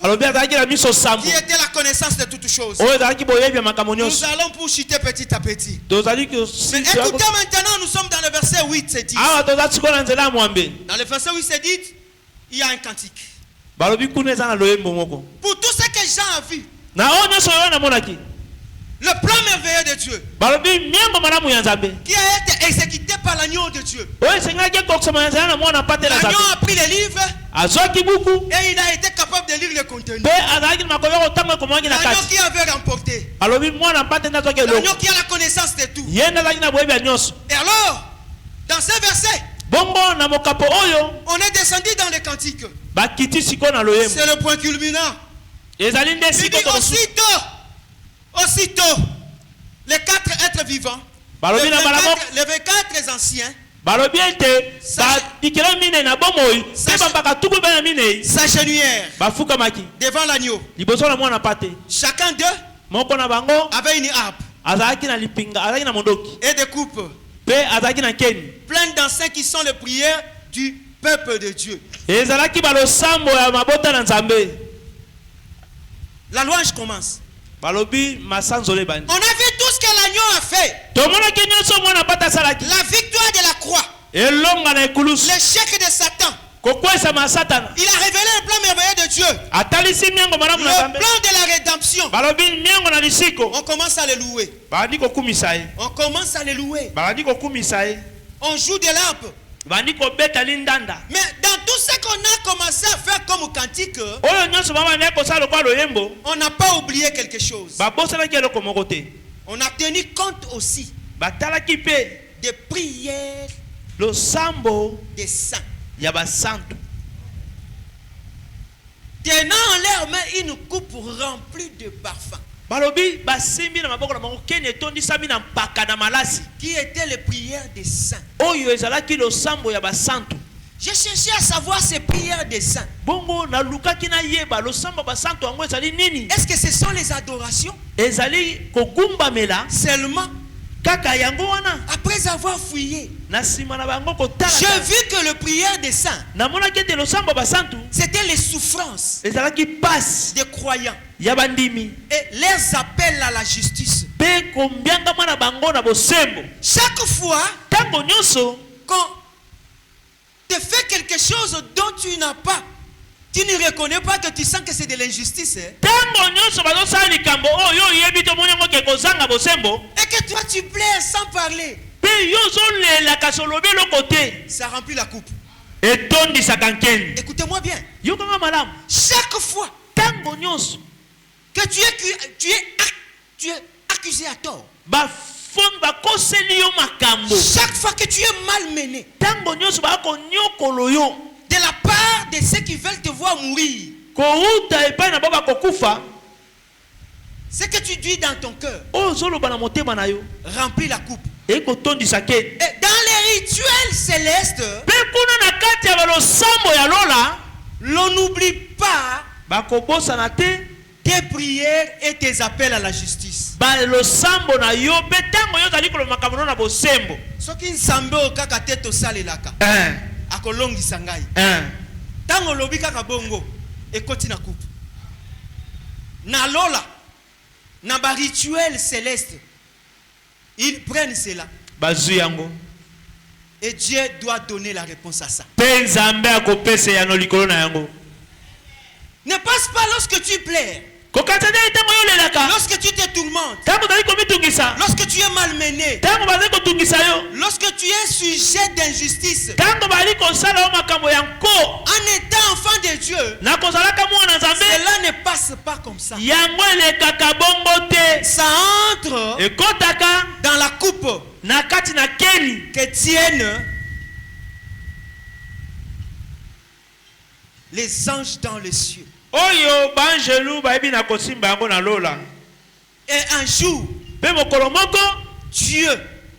Alobi azalaki na miso sambo. qui était la connaissance de toutes choses. Oyo ezalaki boyebi ya makambo Nous nyonso. allons pour chuter petit à petit. Tozali Mais écoutez maintenant, nous sommes dans le verset 8, c'est dit. awa toza sikoyo na nzela ya mwambe. Dans le verset 8, c'est dit, il y a un cantique. Balobi kuna eza na loyembo moko. Pour tout ce que Jean a vu, Na oyo nyonso oyo namonaki. le plan merveilleux de Dieu, Balobi miango malamu ya nzambe. qui a été exécuté par l'agneau de Dieu. Oyo esengaki ekokisama na nzela na mwana pate na L'agneau nzambe. a pris les livres Azwaki buku. et il a été capable de lire le contenu. Mpe azalaki na makoki ya kotango ekomamaki na L'agneau kati. qui avait remporté. Alobi mwana pate nde azwaki eloko. L'agneau qui a la connaissance de tout. Ye nde azalaki na boyebi ya nyonso. Et alors, dans ce verset, Bongo na mokapo oyo on est descendu dans les cantiques. bakiti sikoyo na loyembo. C'est le point culminant. Ezali nde Il dit sikoyo kokosu. aussitôt, les 4 êtres vivants, Balobi na mbala moko. les 24 anciens, Balobi ete badikela minei na bomoi mpe Sache- bambaka tuku mpe na minei s'agenouillèrent bafukamaki devant l'agneau. liboso na mwana pate. Chacun d'eux Moko na bango avait une harpe azalaki na lipinga, azalaki na mondoki et des coupes mpe azalaki na keni. pleines d'encens qui sont les prières du peuple de Dieu. Ezalaki balosambo ya mabota na nzambe. La louange commence. Balobi masanzole bandi. On a vu tout ce que l'agneau a fait. Tomonaki nyonso mwana pate asalaki. La victoire de la croix, Elonga na ekulusu. l'échec de Satan. Kokwesama satana. Il a révélé le plan merveilleux de Dieu. Atalisi miango malamu na Le nzambe. plan de la rédemption. Balobi miango na lisiko. On commence à le louer. Bandi kokumisa ye. On commence à le louer. Bandi kokumisa ye. On joue de l'harpe. Bandi kobeta lindanda. Mais dans tout ce qu'on a commencé à faire comme cantique, Oyo nyonso mama na kosala kwa loyembo. on n'a pas oublié quelque chose. Babosanaki eloko moko te. On a tenu compte aussi Batalaki mpe des prières losambo des saints. ya basantu. Tenant en leur main une coupe remplie de parfums, Balobi basimbi na maboko na bango keni etondisami na mpaka na malasi. qui étaient les prières des saints. Oyo ezalaki losambo ya basantu. J'ai cherché à savoir ces prières des saints. Bongo nalukaki na yeba losambo basantu yango ezali nini? Est-ce que ce sont les adorations Ezali kogumbamela seulement kaka yango wana. après avoir fouillé? Na nsima na bango J'ai kotala. vu que le prière des saints, Namonaki ete losambo basantu c'était les souffrances ezalaki pasi des croyants ya bandimi et les appels à la justice. mpe kombiangama na bango na bosembo. Chaque fois Ntango nyonso qu'on te fait quelque chose dont tu n'as pas, tu ne reconnais pas que tu sens que c'est de l'injustice, hein? ntango nyonso bazosala likambo oyo oyebi tomoni yango ke kozanga bosembo Et que toi tu pleures sans parler, mpe yo ozolela kasi olobi eloko te ça remplit la coupe. etondisaka nkeni. Écoutez-moi bien. Yokanga malamu. Chaque fois tango nyonso que tu es accusé à tort, bakoseli yo makambo, chaque fois que tu es malmené tango nyonso bakonyokolo yo de la part de ceux qui veulent te voir mourir, kouta epai na baba kokufa, ce que tu dis dans ton cœur ozoloba na motema na yo remplit la coupe. ekotondisa ke. Et dans les rituels célestes, Pe kuna na kati ya balosambo ya lola, l'on n'oublie pas bakobosana te tes prières et tes appels à la justice. balosambo na yo pe tango yo zali koloma makambo na bosembo. Soki nsambe okaka te tosalelaka akolongisa ngai. Tango lobi kaka bongo ekoti na coupe. Na lola na ba rituel céleste, ils prennent cela. Bazu yango. Et Dieu doit donner la réponse à ça. Pe nzambe akopesa ya no likolo na yango. Ne passe pas lorsque tu pleures, Kokatana tango yo lelaka. lorsque tu te tourmentes, Tango zali komitungisa. lorsque tu es malmené, Tango bazali kotungisa yo. lorsque tu es sujet d'injustice. Tango bali kosala yo makambo ya nko. En étant enfant de Dieu, Na kozalaka mwana nzambe. cela ne passe pas comme ça. Yango elekaka bongo te. Ça entre Ekotaka dans la coupe na kati na keni. que tiennent les anges dans les cieux. Oyo banjelu baebi na kosimba yango na lola. Et un jour, Pe mokolo moko Dieu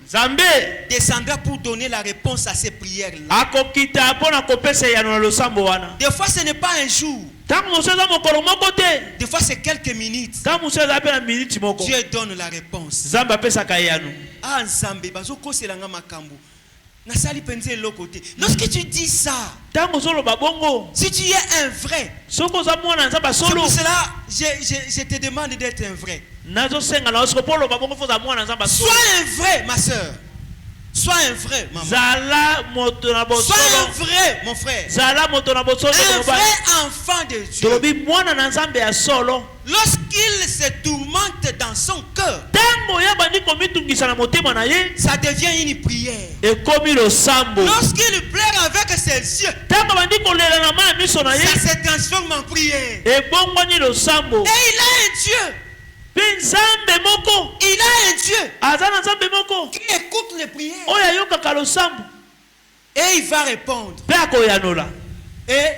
Nzambe descendra pour donner la réponse à ces prières-là. akokita mpona kopesa ya na losambo wana. Des fois, ce n'est pas un jour. Tango mosu eza mokolo moko te. Des fois, c'est quelques minutes. Tango mosu eza pe na miniti moko. Dieu donne la réponse. Nzambe apesaka yano. Ah, Nzambe, bazokoselanga makambo. Nasali penze eloko te. Lorsque tu dis ça, Tango ozoloba bongo. si tu es un vrai, Soko oza mwana nzambe c'est solo. pour cela je te demande d'être un vrai. Nazosenga na osiko polo babongo foza mwana nzambe Sois solo. un vrai, ma soeur. Sois un vrai, maman. Zala moto na Sois un bosolo. vrai, mon frère. Zala moto na bosolo. Un vrai enfant de Dieu. Tolobi mwana na nzambe ya solo. Lorsqu'il se tourmente dans son cœur, Tango ya bandi komitungisa na motema na ye. ça devient une prière. Ekomi losambo. Lorsqu'il pleure avec ses yeux, Tango bandi kolela na ma miso na ye. ça se transforme en prière. Ebongwani losambo. Et il a un Dieu. Pe nzambe moko. Il a un Dieu Aza na nzambe moko. qui écoute les prières. Oyo ayokaka losambo. Et il va répondre. Pe akoyanola. Et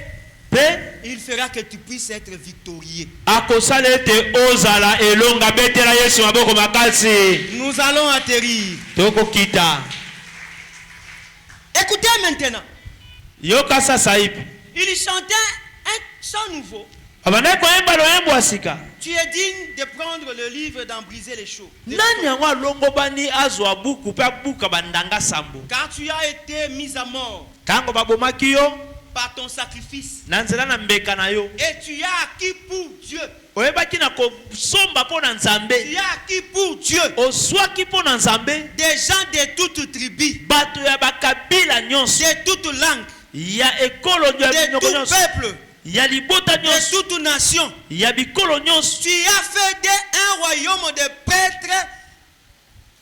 Pe il fera que tu puisses être victorieux. akosala ete ozala elonga betela Yesu maboko makasi. Nous allons atterrir. Tokokita. Écoutez maintenant. Yoka sasa hivi. Il chantait un chant nouveau. Abandai koyemba loyembo asika. Tu es digne de prendre le livre d'en briser les chaux. Nani yango alongo bani azwa buku pe buka bandanga sambo. Car tu as été mis à mort Kango babomaki yo par ton sacrifice. na nzela na mbeka na yo. Et tu as acquis pour Dieu. Oyebaki na kosomba mpo na nzambe. Tu as acquis pour Dieu Oswaki mpo na nzambe. des gens de toutes tribus, Bato ya bakabila nyonso. de toutes langues, Ya ekolo de nyonso. tout peuple, Ya libota de nyonso. toutes nations. Ya bikolo nyonso. Tu as fait un royaume de prêtres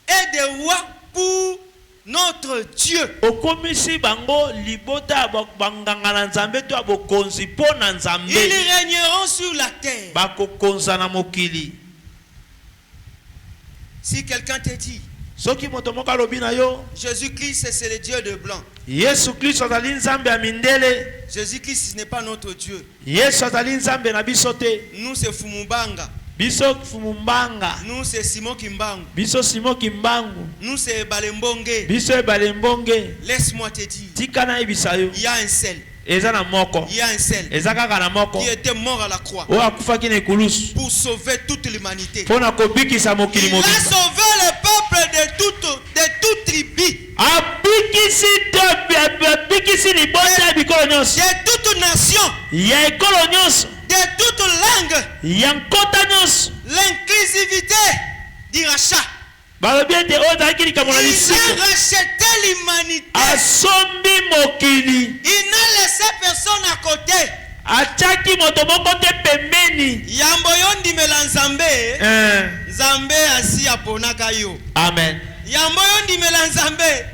et de rois pour notre Dieu. Okomisi bango libota banganga na nzambe to abokonzi mpo na nzambe. Ils régneront sur la terre. Bakokonza na mokili. Si quelqu'un te dit, Soki moto moko alobi na yo Jésus-Christ c'est le Dieu de blanc. Yesu Kristo azali nzambe ya mindele. Jésus-Christ n'est pas notre Dieu. Yesu azali nzambe na biso te. Nous c'est Fumubanga. Biso fumumbanga. Nous c'est Simon Kimbangu. Biso Simo Kimbangu. Nous c'est Balembonge. Biso ebale mbonge. Laisse-moi te dire, Tika na ebisa yo. il y a un seul. Eza na moko. Il y a un seul Eza kaka na moko. qui était mort à la croix Oyo akufaki na ekulusu. pour sauver toute l'humanité. Mpo na kobikisa mokili Il a mobimba. sauvé le peuple de toute tribu, Abikisi libota ya bikolo nyonso. de toute nation, Ya ekolo nyonso. de toute langue. Ya nkota nyonso. L'inclusivité du rachat. Balobi ete oyo ezalaki likambo na Il lisika. a racheté l'humanité. Asombi mokili. Il n'a laissé personne à côté. Atiaki moto moko te pembeni. Yambo yondimela nzambe. Nzambe asi aponaka yo. Amen. Yambo yondimela nzambe.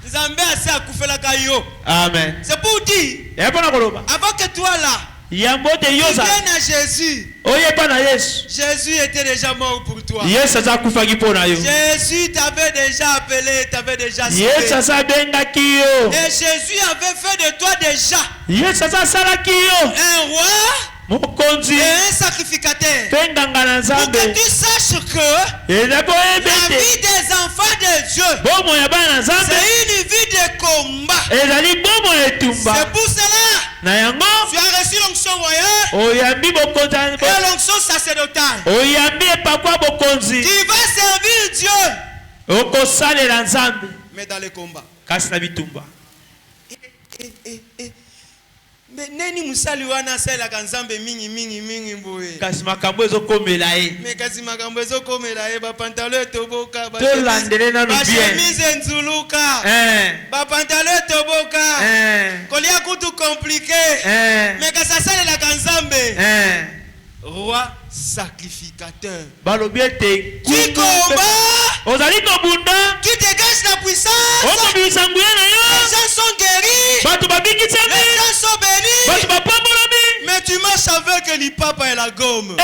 Nzambe asi akufelaka yo. Amen. C'est pour dire, Epona koloba. avant que toi là, Yambote Tu yoza. viens à Jésus. Oye pa na Yesu. Jésus était déjà mort pour toi. Yesu aza kufaki po na yo. Jésus t'avait déjà appelé, t'avait déjà sauvé. Yesu aza bengaki yo. Et Jésus avait fait de toi déjà Yesu aza salaki yo. un roi Mokonzi. et un sacrificateur. Pe nganga na Pour Nzambe. que tu saches que Eza po la ebete. vie des enfants de Dieu, Bomo ya bana na Nzambe. c'est une vie de combat. Ezali bomo etumba. C'est pour cela Na yango. tu as reçu l'onction royale Oyambi bokonzi. et l'onction sacerdotale. Oyambi epakwa bokonzi. Tu vas servir Dieu, Okosalela Nzambe. mais dans les combats. Kasi na bitumba. Mais neni musali wana asalelaka nzambe mingi boye. Kasi makambo ezokomela ye. Mais kasi makambo ezokomela ye bapantalon etoboka Tolandele nanu bien. bachemise nzuluka bapantalon etoboka kolia kutu compliqué. Mais kasi asalelaka nzambe roi sacrificateur. Balobi ete Tu combats, ozali kobunda. tu dégages la puissance. Okobimisa nguya na Les yo. gens sont guéris, Bato babikisami. les gens sont bénis. Bato bapambolami. Mais tu marches avec l'ipapa et la gomme.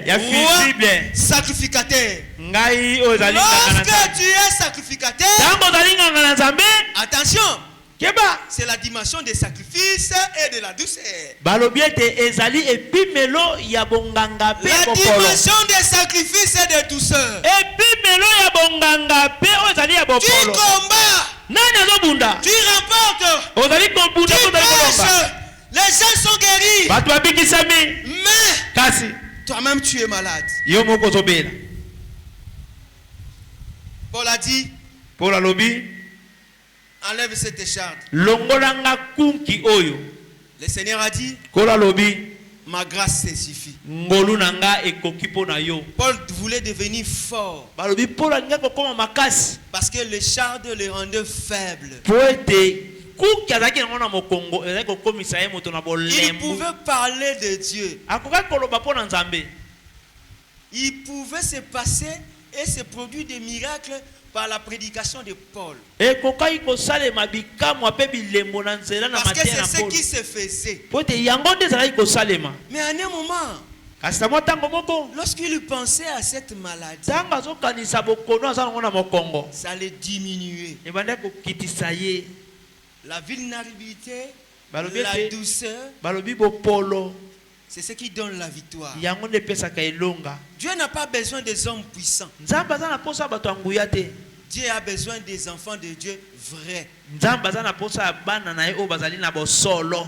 Ya Roi visible. sacrificateur. Ngai ozali nganga na Lorsque Nzambe. tu es sacrificateur, Tango ozali nganga na Nzambe. attention, Keba. c'est la dimension des sacrifices et de la douceur. Balobi ete ezali epimelo ya bonganga pe La bokolo. dimension des sacrifices et de douceur. Epimelo ya bonganga pe oyo ezali ya Tu bokolo. combats, Nani azobunda? tu remportes, Ozali tu kobunda to ozali kolomba. prêches, les gens sont guéris. Bato babikisami. Mais Kasi toi-même tu es malade. yo moko ozobela. Paul a dit, Paul alobi enlève cette écharpe. longolanga kunki oyo. Le Seigneur a dit, Kola lobi ma grâce te suffit. ngolu nanga ekoki po na yo. Paul voulait devenir fort Balobi Paul alinga kokoma makasi. parce que l'écharpe le rendait faible. Po ete kuki azalaki nango na mokongo ezali kokomisa ye moto na Il bolembu. pouvait parler de Dieu. Akokaki koloba po na Nzambe. Il pouvait se passer et se produire des miracles par la prédication de Paul. Ekokaki kosalema bikamwa pe bilembo na nzela na Parce que mateya na c'est ce Paul. qui se faisait. Po ete yango nde ezalaki kosalema. Mais à un moment, Kasi na mwa ntango moko lorsqu'il pensait à cette maladie, ntango azokanisa bokono aza nango na mokongo ça allait diminuer. ebandaki kokitisa ye. La vulnérabilité, Balobi la ete douceur, balobi bopolo c'est ce qui donne la victoire. yango nde epesaka elonga. Dieu n'a pas besoin des hommes puissants. Nzambe aza na posa ya bato ya nguya te. Dieu a besoin des enfants de Dieu vrais. Nzambe aza na posa ya bana na ye oyo bazali na bosolo.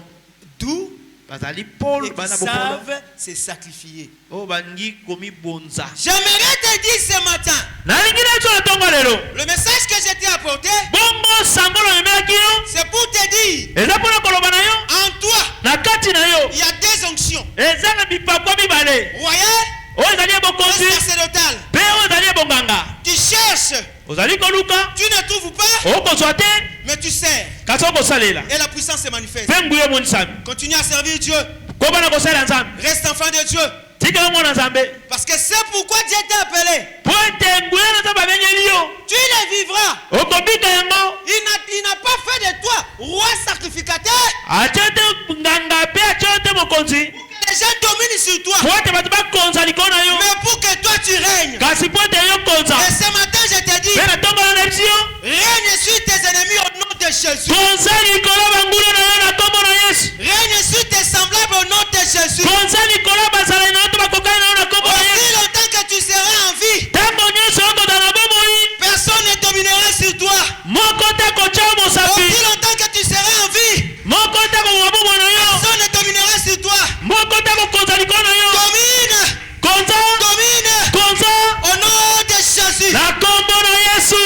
D'où Bazali et polo qui bana bopolo savent se sacrifier. oyo bangi komibonza. J'aimerais te dire ce matin, nalingi na so na ntongo lelo le message que je t'ai apporté, bongo sangolo emelaki yo c'est pour te dire, eza mpona koloba na yo en toi, na kati na yo il y a des onctions. eza na bipakwa mibale Royal oyo ezali et ebokonzi sacerdotale. mpe oyo ezali ebonganga. Tu cherches, ozali koluka tu ne trouves pas, okozwa te mais tu sers. kasi okosalela Et la puissance se manifeste. mpe nguya emonisami. Continue à servir Dieu. kobana kosalela Nzambe Reste enfant de Dieu. tika yo mwana Nzambe Parce que c'est pourquoi Dieu t'a appelé. po ete nguya na Nzambe abengeli yo Tu les vivras. okobika yango. Il n'a pas fait de toi roi sacrificateur. atye te nganga mpe atye te mokonzi Les gens dominent sur toi. po ete bato bakonza likolo na yo Mais pour que toi tu règnes. kasi po ete yo konza. Et ce matin je te dis, mpe na ntongo na biso yo règne sur tes ennemis au nom de Jésus. konza likolo bangulu na yo na nkombo na Yesu. Règne sur tes semblables au nom de Jésus. konza likolo bazalani na yo to bakokani na yo na nkombo na Aussi Yesu. longtemps que tu seras en vie, ntango nyonso okozala na bomoi personne ne dominera sur toi. moko te kotya yo mosapi Aussi longtemps que tu seras en vie, moko te kokoka bomoi na yo personne ne dominera sur toi. moko te kokonza likolo na yo. Domine, konza domine konza au nom de Jésus. na nkombo na Yesu.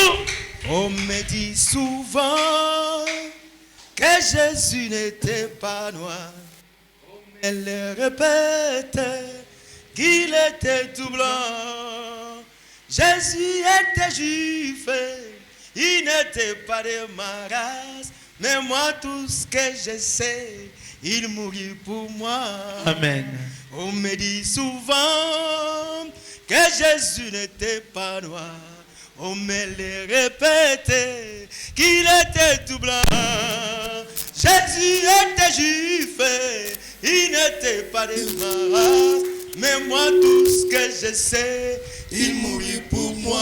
On me dit souvent que Jésus n'était pas noir. On me le répète qu'il était tout blanc. Jésus était juif, il n'était pas de ma race. Mais moi, tout ce que je sais, il mourut pour moi. Amen. On me dit souvent que Jésus n'était pas noir. On me le répète qu'il était tout blanc. Jésus était juif, il n'était pas de ma race. Mais moi, tout ce que je sais, il mourit pour moi.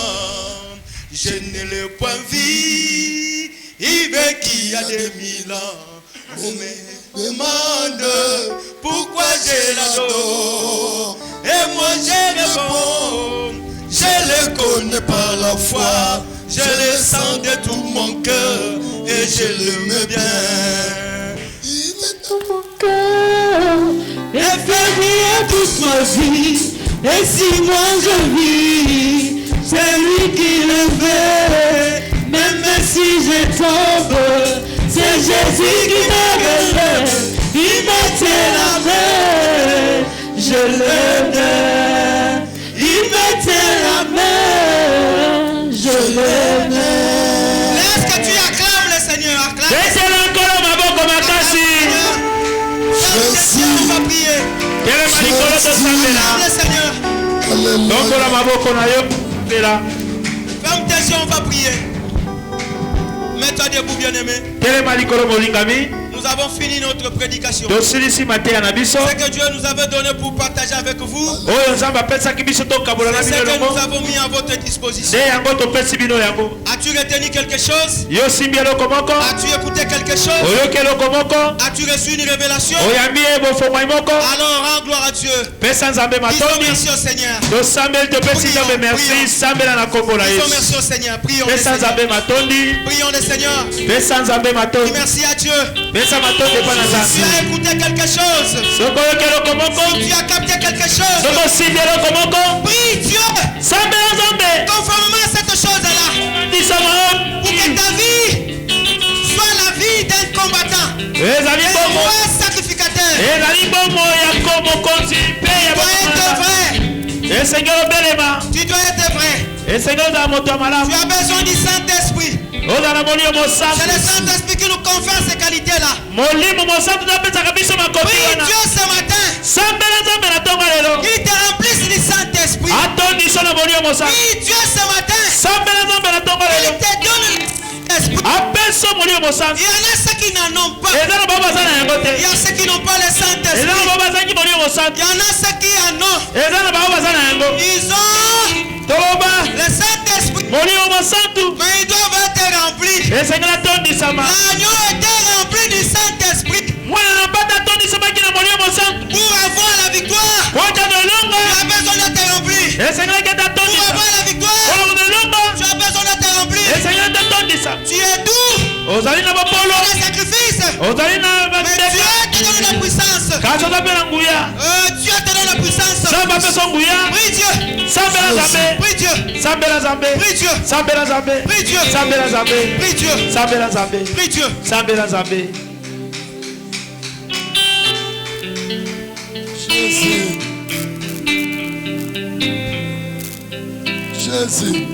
Je ne l'ai point vu, il veut qu'il y a 2000 ans. On me demande pourquoi je l'adore. Et moi, je réponds, je le connais par la foi. Je le sens de tout mon cœur et je l'aime bien. Il est dans mon cœur et fait briller toute ma vie. Et si moi je vis, c'est lui qui le fait. Même si je tombe, c'est Jésus qui me relève. Il me tient la main, je l'aime. Il me tient la main, je l'aime. Est-ce que tu acclames le Seigneur? Acclame. Laissez-le encore maboko makasi. On va prier. Kele malikolo to sambela. Acclame le Seigneur. Donc la maboko na yo pela. Ferme tes yeux, on va prier. Mets-toi debout, bien-aimé. Kele malikolo molingami. Nous avons fini notre prédication. Tosilisi mateya na biso. C'est que Dieu nous avait donné pour partager avec vous. Oyo nzambe apesaki biso tokabola na C'est bino ce que nous elongo. avons mis à votre disposition. Nde yango topesi bino yango. As-tu retenu quelque chose? Yo simbi eloko moko. As-tu écouté quelque chose? Oyoki eloko moko. As-tu reçu une révélation? Oyambi ye bofongwai moko. Alors rends gloire à Dieu. Pesa nzambe Disons matondi. merci au Seigneur. Tosambeli topesi nzambe merci. Sambela na kombo na Disons Yesu. merci au Seigneur. Prions le Pesa Seigneur. nzambe matondi. Prions le Seigneur. Pesa nzambe Dis matondi. merci à Dieu. Pesa matondi epa na Si tu nzambe. as écouté quelque chose, Soko oyoki eloko moko. si tu as capté quelque chose, Soko simbi eloko moko. prie Dieu Sambela nzambe. conformément à cette chose-là. Ndisama. Pour que ta vie soit la vie d'un combattant. Ezali Un bongo. roi sacrificateur. Ezali bongo ya mokonzi mpe ya Tu dois être bakomanda. vrai. Esengeli obelema. Tu dois être vrai. Esengeli ozala moto ya Tu malamu. as besoin du Saint-Esprit. Ozala molimo C'est le mosantu. Saint-Esprit qui nous confère ces qualités-là. Molimo mosantu napesaka biso makomi Prie wana. Dieu ce matin. Sambela nzambe na ntongo lelo. Il te remplisse du Saint-Esprit. Atondi so na molimo mosantu. Prie Dieu ce matin. Sambela nzambe na ntongo Il lelo. te donne le Saint-Esprit. Apeso molimo Il mosantu. y en a ceux qui n'en ont pas. Eza na bango baza na yango Il y te. a ceux qui n'ont pas le Eza na Saint-Esprit. bango bazangi molimo Il mosantu. y en a ceux qui en ont. Eza na bango baza na yango. Ils ont Toloba le Saint-Esprit. molimo mosantu. Mais ils doivent être remplis. Esengeli atondisama. L'agneau était rempli du Saint-Esprit. Mwana na mpata atondisamaki na molimo mosantu. Pour avoir la victoire, Kota na elongo. tu as besoin d'être rempli. Esengelaki ete Pour atondisa. avoir la victoire, Kolongo na elongo. tu as besoin d'être rempli. Esengeli ete atondisa. Tu es doux Ozali na bapolo. pour le sacrifice. Ozali na Mais Dieu bandeka. te donne la puissance. Kasi oza mpe na nguya. Dieu te donne la puissance. Nzambe apeso nguya. Prie Dieu. Sambela nzambe. Prie Dieu. Sambela nzambe. Prie Dieu. Sambela nzambe. Prie Dieu. Sambela nzambe. Prie Dieu. Sambela nzambe. Prie Dieu. Sambela nzambe. Jésus. Jésus.